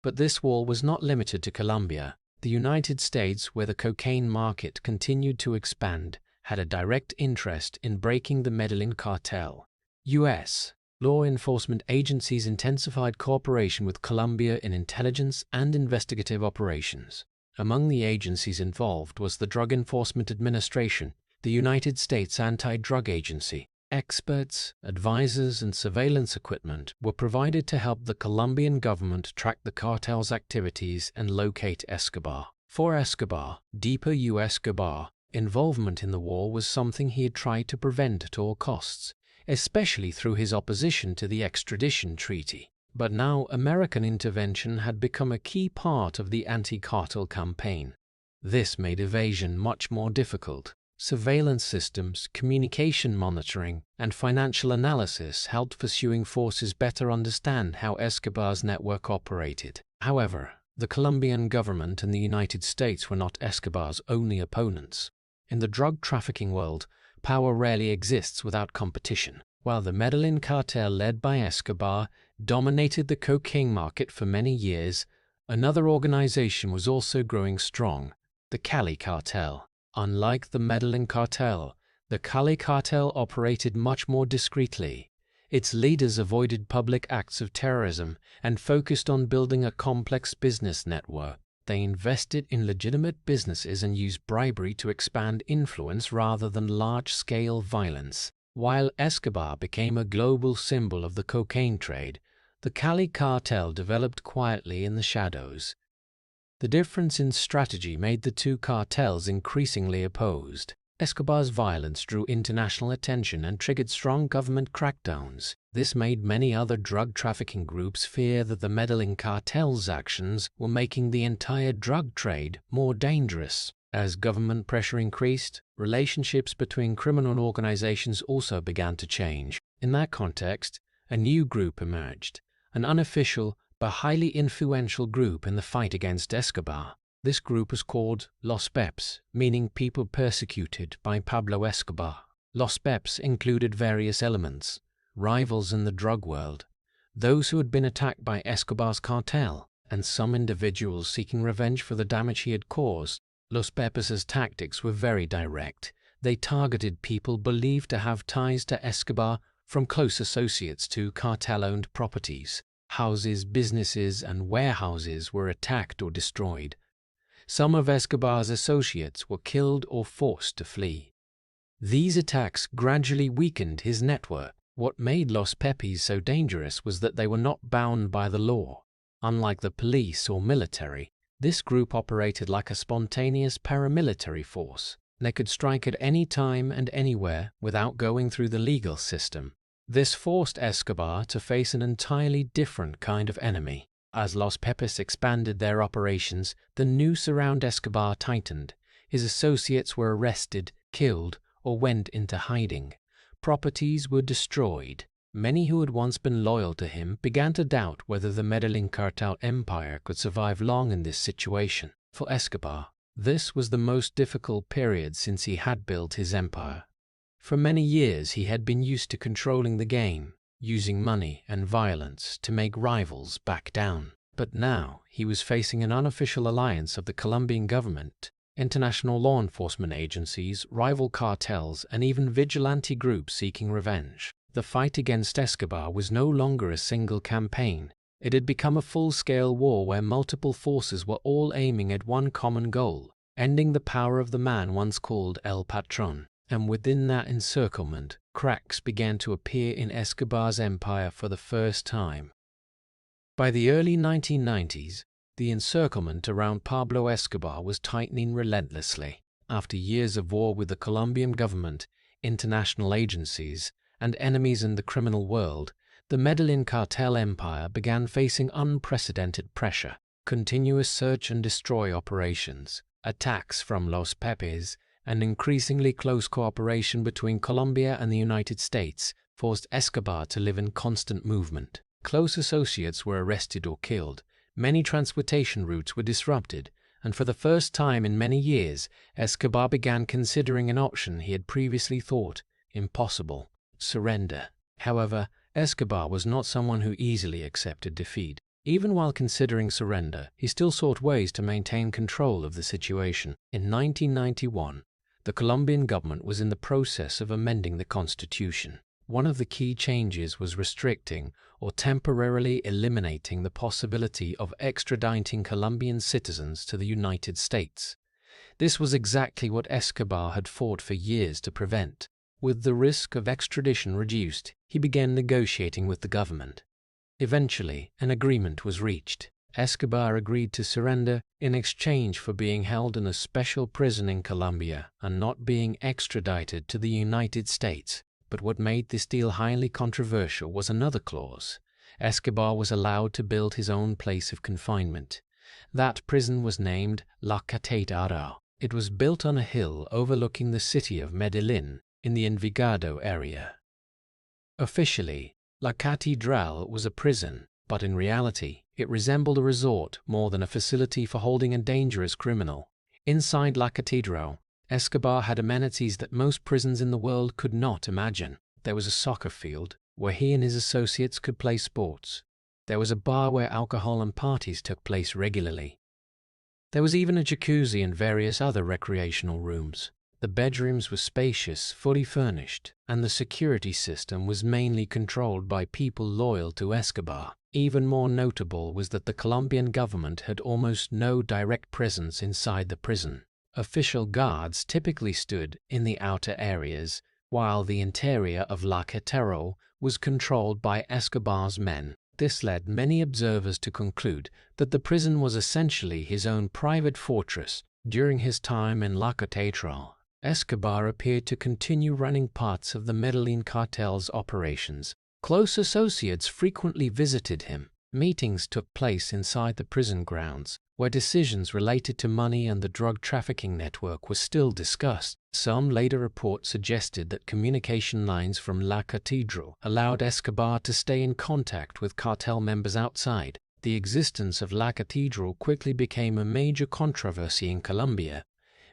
[SPEAKER 1] But this war was not limited to Colombia. The United States, where the cocaine market continued to expand, had a direct interest in breaking the Medellín Cartel. U.S. law enforcement agencies intensified cooperation with Colombia in intelligence and investigative operations. Among the agencies involved was the Drug Enforcement Administration, the United States Anti-Drug Agency. Experts, advisors, and surveillance equipment were provided to help the Colombian government track the cartel's activities and locate Escobar. For Escobar, Deeper U. Escobar, involvement in the war was something he had tried to prevent at all costs, especially through his opposition to the extradition treaty. But now American intervention had become a key part of the anti-cartel campaign. This made evasion much more difficult. Surveillance systems, communication monitoring, and financial analysis helped pursuing forces better understand how Escobar's network operated. However, the Colombian government and the United States were not Escobar's only opponents. In the drug trafficking world, power rarely exists without competition. While the Medellín Cartel, led by Escobar, dominated the cocaine market for many years, another organization was also growing strong: the Cali Cartel. Unlike the Medellín Cartel, the Cali Cartel operated much more discreetly. Its leaders avoided public acts of terrorism and focused on building a complex business network. They invested in legitimate businesses and used bribery to expand influence rather than large-scale violence. While Escobar became a global symbol of the cocaine trade, the Cali Cartel developed quietly in the shadows. The difference in strategy made the two cartels increasingly opposed. Escobar's violence drew international attention and triggered strong government crackdowns. This made many other drug trafficking groups fear that the Medellín Cartel's actions were making the entire drug trade more dangerous. As government pressure increased, relationships between criminal organizations also began to change. In that context, a new group emerged, an unofficial but highly influential group in the fight against Escobar. This group was called Los Peps, meaning people persecuted by Pablo Escobar. Los Peps included various elements: rivals in the drug world, those who had been attacked by Escobar's cartel, and some individuals seeking revenge for the damage he had caused. Los Peps' tactics were very direct. They targeted people believed to have ties to Escobar, from close associates to cartel-owned properties. Houses, businesses, and warehouses were attacked or destroyed. Some of Escobar's associates were killed or forced to flee. These attacks gradually weakened his network. What made Los Pepis so dangerous was that they were not bound by the law. Unlike the police or military, this group operated like a spontaneous paramilitary force. They could strike at any time and anywhere without going through the legal system. This forced Escobar to face an entirely different kind of enemy. As Los Pepis expanded their operations, the noose around Escobar tightened. His associates were arrested, killed, or went into hiding. Properties were destroyed. Many who had once been loyal to him began to doubt whether the Medellín Cartel empire could survive long in this situation. For Escobar, this was the most difficult period since he had built his empire. For many years he had been used to controlling the game, using money and violence to make rivals back down. But now he was facing an unofficial alliance of the Colombian government, international law enforcement agencies, rival cartels, and even vigilante groups seeking revenge. The fight against Escobar was no longer a single campaign. It had become a full-scale war where multiple forces were all aiming at one common goal: ending the power of the man once called El Patrón. And within that encirclement, cracks began to appear in Escobar's empire for the first time. By the early 1990s, the encirclement around Pablo Escobar was tightening relentlessly. After years of war with the Colombian government, international agencies, and enemies in the criminal world, the Medellín Cartel empire began facing unprecedented pressure. Continuous search and destroy operations, attacks from Los Pepes, and increasingly close cooperation between Colombia and the United States forced Escobar to live in constant movement. Close associates were arrested or killed, many transportation routes were disrupted, and for the first time in many years, Escobar began considering an option he had previously thought impossible: surrender. However, Escobar was not someone who easily accepted defeat. Even while considering surrender, he still sought ways to maintain control of the situation. In 1991, the Colombian government was in the process of amending the constitution. One of the key changes was restricting or temporarily eliminating the possibility of extraditing Colombian citizens to the United States. This was exactly what Escobar had fought for years to prevent. With the risk of extradition reduced, he began negotiating with the government. Eventually, an agreement was reached. Escobar agreed to surrender in exchange for being held in a special prison in Colombia and not being extradited to the United States. But what made this deal highly controversial was another clause. Escobar was allowed to build his own place of confinement. That prison was named La Catedral. It was built on a hill overlooking the city of Medellín in the Envigado area. Officially, La Catedral was a prison, but in reality, it resembled a resort more than a facility for holding a dangerous criminal. Inside La Catedral, Escobar had amenities that most prisons in the world could not imagine. There was a soccer field where he and his associates could play sports. There was a bar where alcohol and parties took place regularly. There was even a jacuzzi and various other recreational rooms. The bedrooms were spacious, fully furnished, and the security system was mainly controlled by people loyal to Escobar. Even more notable was that the Colombian government had almost no direct presence inside the prison. Official guards typically stood in the outer areas, while the interior of La Catedral was controlled by Escobar's men. This led many observers to conclude that the prison was essentially his own private fortress. During his time in La Catedral, Escobar appeared to continue running parts of the Medellín Cartel's operations. Close associates frequently visited him. Meetings took place inside the prison grounds, where decisions related to money and the drug trafficking network were still discussed. Some later reports suggested that communication lines from La Catedral allowed Escobar to stay in contact with cartel members outside. The existence of La Catedral quickly became a major controversy in Colombia.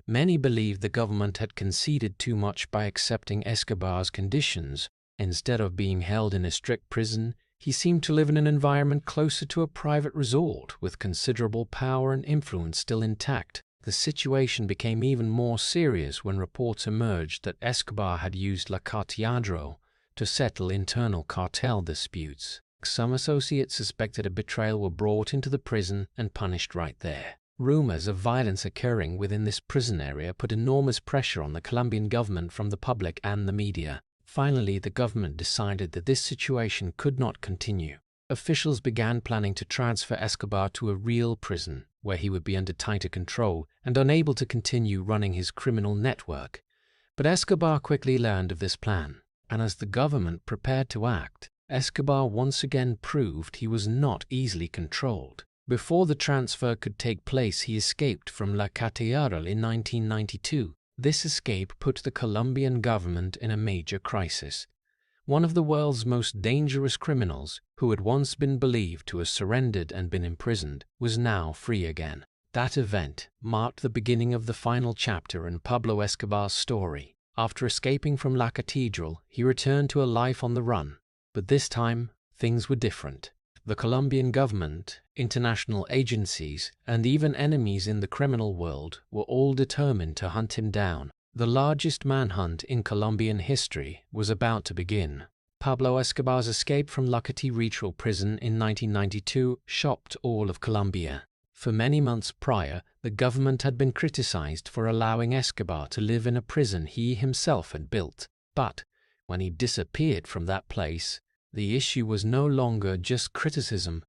[SPEAKER 1] Many believed the government had conceded too much by accepting Escobar's conditions. Instead of being held in a strict prison, he seemed to live in an environment closer to a private resort, with considerable power and influence still intact. The situation became even more serious when reports emerged that Escobar had used La Catedral to settle internal cartel disputes. Some associates suspected of betrayal were brought into the prison and punished right there. Rumors of violence occurring within this prison area put enormous pressure on the Colombian government from the public and the media. Finally, the government decided that this situation could not continue. Officials began planning to transfer Escobar to a real prison, where he would be under tighter control and unable to continue running his criminal network. But Escobar quickly learned of this plan, and as the government prepared to act, Escobar once again proved he was not easily controlled. Before the transfer could take place, he escaped from La Catedral in 1992. This escape put the Colombian government in a major crisis. One of the world's most dangerous criminals, who had once been believed to have surrendered and been imprisoned, was now free again. That event marked the beginning of the final chapter in Pablo Escobar's story. After escaping from La Catedral, he returned to a life on the run. But this time, things were different. The Colombian government, international agencies, and even enemies in the criminal world were all determined to hunt him down. The largest manhunt in Colombian history was about to begin. Pablo Escobar's escape from La Catedral prison in 1992 shocked all of Colombia. For many months prior, the government had been criticized for allowing Escobar to live in a prison he himself had built. But when he disappeared from that place, the issue was no longer just criticism.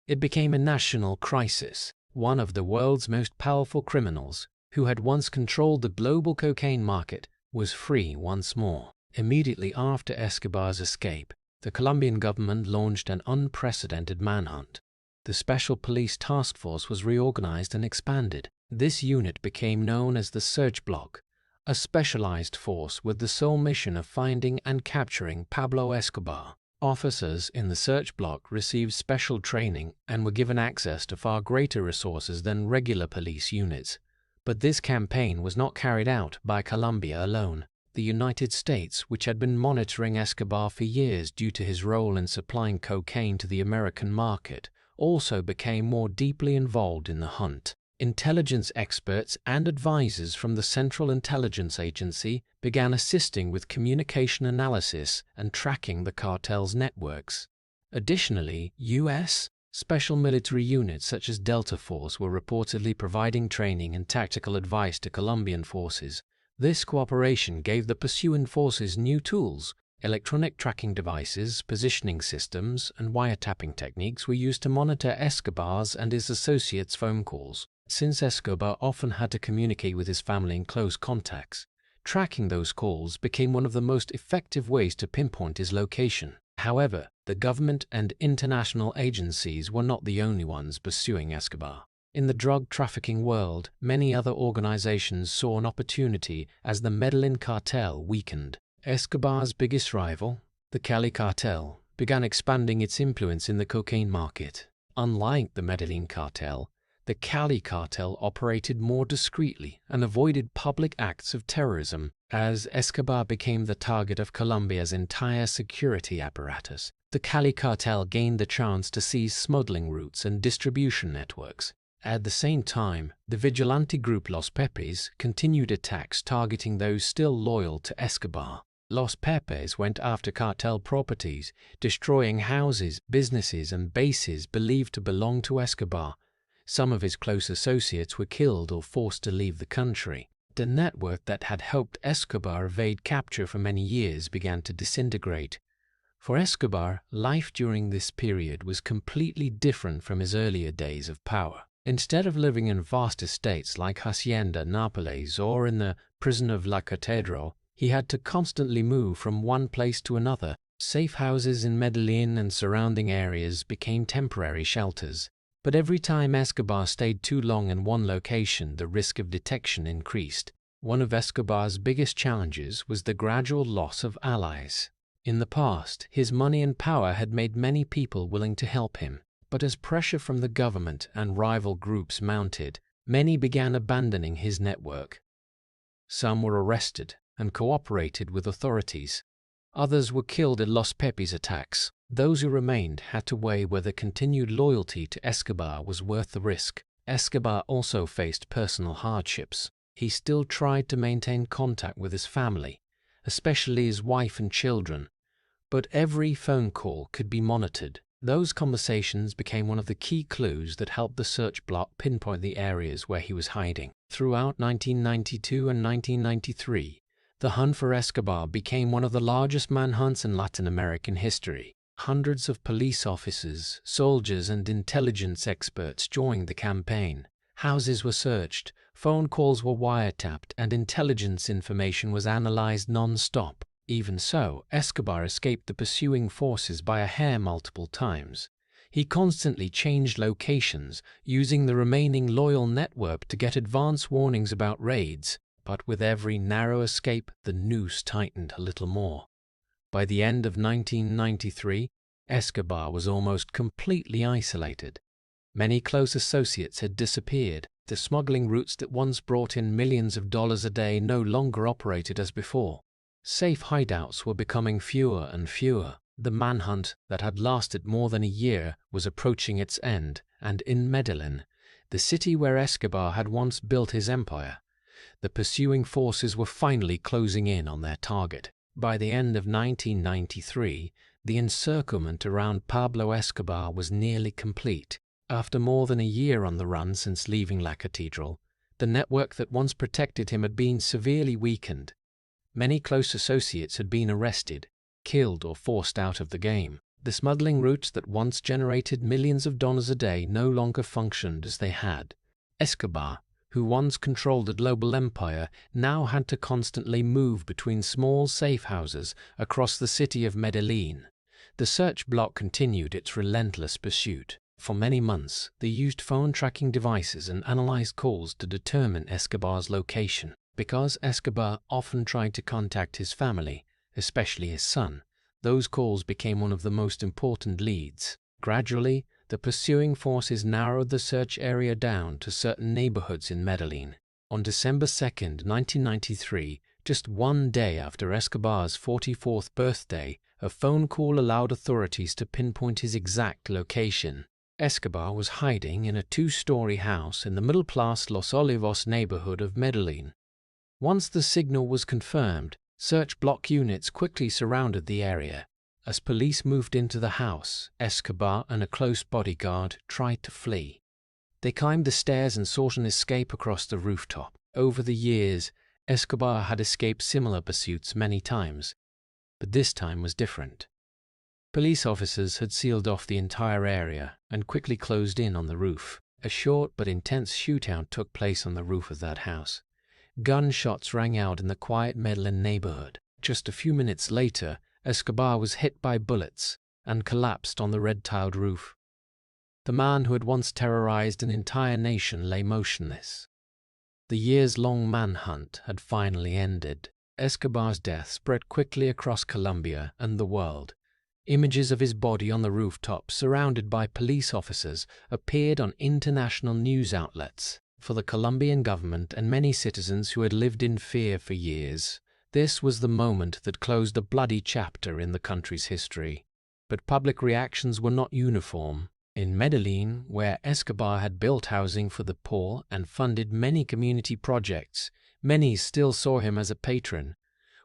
[SPEAKER 1] It became a national crisis. One of the world's most powerful criminals, who had once controlled the global cocaine market, was free once more. Immediately after Escobar's escape, the Colombian government launched an unprecedented manhunt. The Special Police Task Force was reorganized and expanded. This unit became known as the Search Block, a specialized force with the sole mission of finding and capturing Pablo Escobar. Officers in the Search Block received special training and were given access to far greater resources than regular police units. But this campaign was not carried out by Colombia alone. The United States, which had been monitoring Escobar for years due to his role in supplying cocaine to the American market, also became more deeply involved in the hunt. Intelligence experts and advisors from the Central Intelligence Agency began assisting with communication analysis and tracking the cartel's networks. Additionally, U.S. special military units such as Delta Force were reportedly providing training and tactical advice to Colombian forces. This cooperation gave the pursuing forces new tools. Electronic tracking devices, positioning systems, and wiretapping techniques were used to monitor Escobar's and his associates' phone calls. Since Escobar often had to communicate with his family and close contacts, tracking those calls became one of the most effective ways to pinpoint his location. However, the government and international agencies were not the only ones pursuing Escobar. In the drug trafficking world, many other organizations saw an opportunity as the Medellín Cartel weakened. Escobar's biggest rival, the Cali Cartel, began expanding its influence in the cocaine market. Unlike the Medellín Cartel, the Cali Cartel operated more discreetly and avoided public acts of terrorism. As Escobar became the target of Colombia's entire security apparatus, the Cali Cartel gained the chance to seize smuggling routes and distribution networks. At the same time, the vigilante group Los Pepes continued attacks targeting those still loyal to Escobar. Los Pepes went after cartel properties, destroying houses, businesses, and bases believed to belong to Escobar. Some of his close associates were killed or forced to leave the country. The network that had helped Escobar evade capture for many years began to disintegrate. For Escobar, life during this period was completely different from his earlier days of power. Instead of living in vast estates like Hacienda Nápoles or in the prison of La Catedral, he had to constantly move from one place to another. Safe houses in Medellín and surrounding areas became temporary shelters. But every time Escobar stayed too long in one location, the risk of detection increased. One of Escobar's biggest challenges was the gradual loss of allies. In the past, his money and power had made many people willing to help him. But as pressure from the government and rival groups mounted, many began abandoning his network. Some were arrested and cooperated with authorities. Others were killed in Los Pepes attacks. Those who remained had to weigh whether continued loyalty to Escobar was worth the risk. Escobar also faced personal hardships. He still tried to maintain contact with his family, especially his wife and children, but every phone call could be monitored. Those conversations became one of the key clues that helped the search block pinpoint the areas where he was hiding. Throughout 1992 and 1993, the hunt for Escobar became one of the largest manhunts in Latin American history. Hundreds of police officers, soldiers, and intelligence experts joined the campaign. Houses were searched, phone calls were wiretapped, and intelligence information was analyzed non-stop. Even so, Escobar escaped the pursuing forces by a hair multiple times. He constantly changed locations, using the remaining loyal network to get advance warnings about raids. But with every narrow escape, the noose tightened a little more. By the end of 1993, Escobar was almost completely isolated. Many close associates had disappeared. The smuggling routes that once brought in millions of dollars a day no longer operated as before. Safe hideouts were becoming fewer and fewer. The manhunt that had lasted more than a year was approaching its end, and in Medellín, the city where Escobar had once built his empire, the pursuing forces were finally closing in on their target. By the end of 1993, the encirclement around Pablo Escobar was nearly complete. After more than a year on the run since leaving La Catedral, the network that once protected him had been severely weakened. Many close associates had been arrested, killed, or forced out of the game. The smuggling routes that once generated millions of dollars a day no longer functioned as they had. Escobar, who once controlled a global empire, now had to constantly move between small safe houses across the city of Medellín. The search block continued its relentless pursuit. For many months, they used phone tracking devices and analyzed calls to determine Escobar's location. Because Escobar often tried to contact his family, especially his son, those calls became one of the most important leads. Gradually, the pursuing forces narrowed the search area down to certain neighborhoods in Medellín. On December 2, 1993, just one day after Escobar's 44th birthday, a phone call allowed authorities to pinpoint his exact location. Escobar was hiding in a two-story house in the middle-class Los Olivos neighborhood of Medellín. Once the signal was confirmed, search block units quickly surrounded the area. As police moved into the house, Escobar and a close bodyguard tried to flee. They climbed the stairs and sought an escape across the rooftop. Over the years, Escobar had escaped similar pursuits many times, but this time was different. Police officers had sealed off the entire area and quickly closed in on the roof. A short but intense shootout took place on the roof of that house. Gunshots rang out in the quiet Medellín neighborhood. Just a few minutes later, Escobar was hit by bullets and collapsed on the red-tiled roof. The man who had once terrorized an entire nation lay motionless. The years-long manhunt had finally ended. Escobar's death spread quickly across Colombia and the world. Images of his body on the rooftop, surrounded by police officers, appeared on international news outlets. For the Colombian government and many citizens who had lived in fear for years, this was the moment that closed a bloody chapter in the country's history. But public reactions were not uniform. In Medellín, where Escobar had built housing for the poor and funded many community projects, many still saw him as a patron.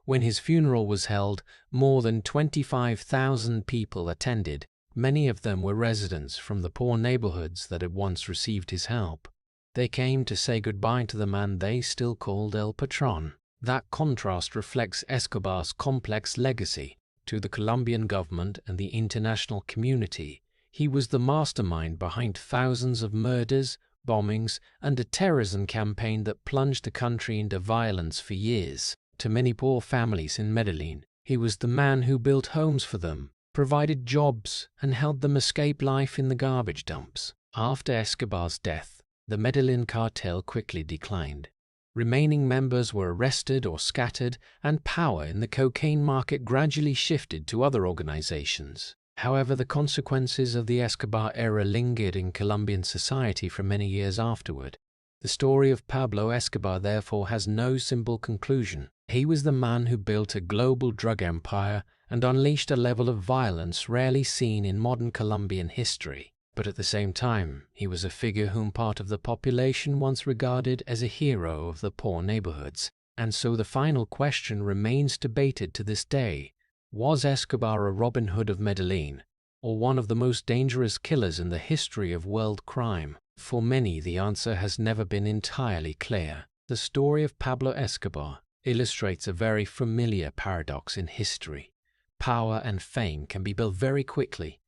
[SPEAKER 1] When his funeral was held, more than 25,000 people attended. Many of them were residents from the poor neighborhoods that had once received his help. They came to say goodbye to the man they still called El Patrón. That contrast reflects Escobar's complex legacy. To the Colombian government and the international community, he was the mastermind behind thousands of murders, bombings, and a terrorism campaign that plunged the country into violence for years. To many poor families in Medellín, he was the man who built homes for them, provided jobs, and helped them escape life in the garbage dumps. After Escobar's death, the Medellín Cartel quickly declined. Remaining members were arrested or scattered, and power in the cocaine market gradually shifted to other organizations. However, the consequences of the Escobar era lingered in Colombian society for many years afterward. The story of Pablo Escobar therefore has no simple conclusion. He was the man who built a global drug empire and unleashed a level of violence rarely seen in modern Colombian history. But at the same time, he was a figure whom part of the population once regarded as a hero of the poor neighborhoods. And so the final question remains debated to this day. Was Escobar a Robin Hood of Medellín, or one of the most dangerous killers in the history of world crime? For many, the answer has never been entirely clear. The story of Pablo Escobar illustrates a very familiar paradox in history. Power and fame can be built very quickly,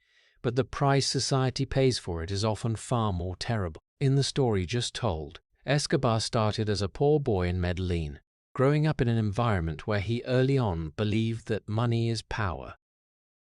[SPEAKER 1] but the price society pays for it is often far more terrible. In the story just told, Escobar started as a poor boy in Medellín, growing up in an environment where he early on believed that money is power.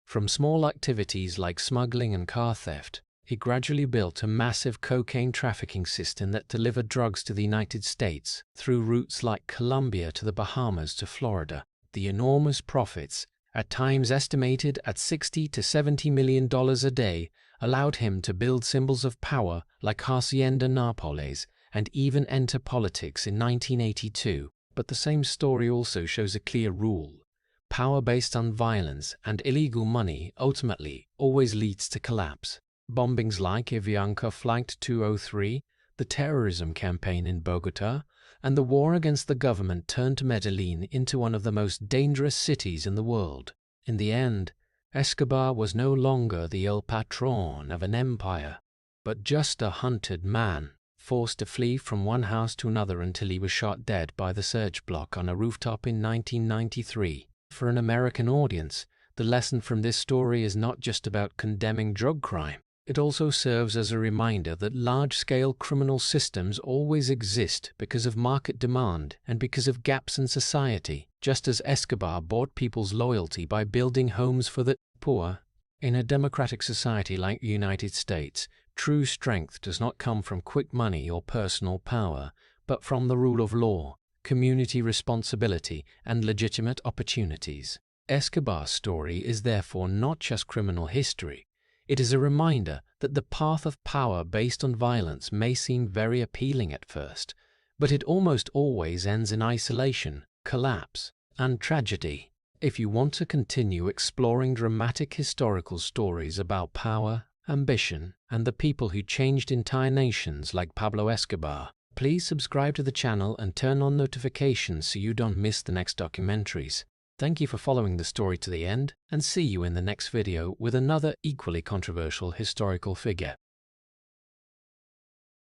[SPEAKER 1] From small activities like smuggling and car theft, he gradually built a massive cocaine trafficking system that delivered drugs to the United States through routes like Colombia to the Bahamas to Florida. The enormous profits, at times estimated at $60 to $70 million a day, allowed him to build symbols of power like Hacienda Nápoles and even enter politics in 1982. But the same story also shows a clear rule. Power based on violence and illegal money ultimately always leads to collapse. Bombings like Avianca Flight 203, the terrorism campaign in Bogota, and the war against the government turned Medellín into one of the most dangerous cities in the world. In the end, Escobar was no longer the El Patrón of an empire, but just a hunted man, forced to flee from one house to another until he was shot dead by the search block on a rooftop in 1993. For an American audience, The lesson from this story is not just about condemning drug crime. It also serves as a reminder that large-scale criminal systems always exist because of market demand and because of gaps in society, just as Escobar bought people's loyalty by building homes for the poor. In a democratic society like the United States, true strength does not come from quick money or personal power, but from the rule of law, community responsibility, and legitimate opportunities. Escobar's story is therefore not just criminal history. It is a reminder that the path of power based on violence may seem very appealing at first, but it almost always ends in isolation, collapse, and tragedy. If you want to continue exploring dramatic historical stories about power, ambition, and the people who changed entire nations like Pablo Escobar, please subscribe to the channel and turn on notifications so you don't miss the next documentaries. Thank you for following the story to the end, and see you in the next video with another equally controversial historical figure.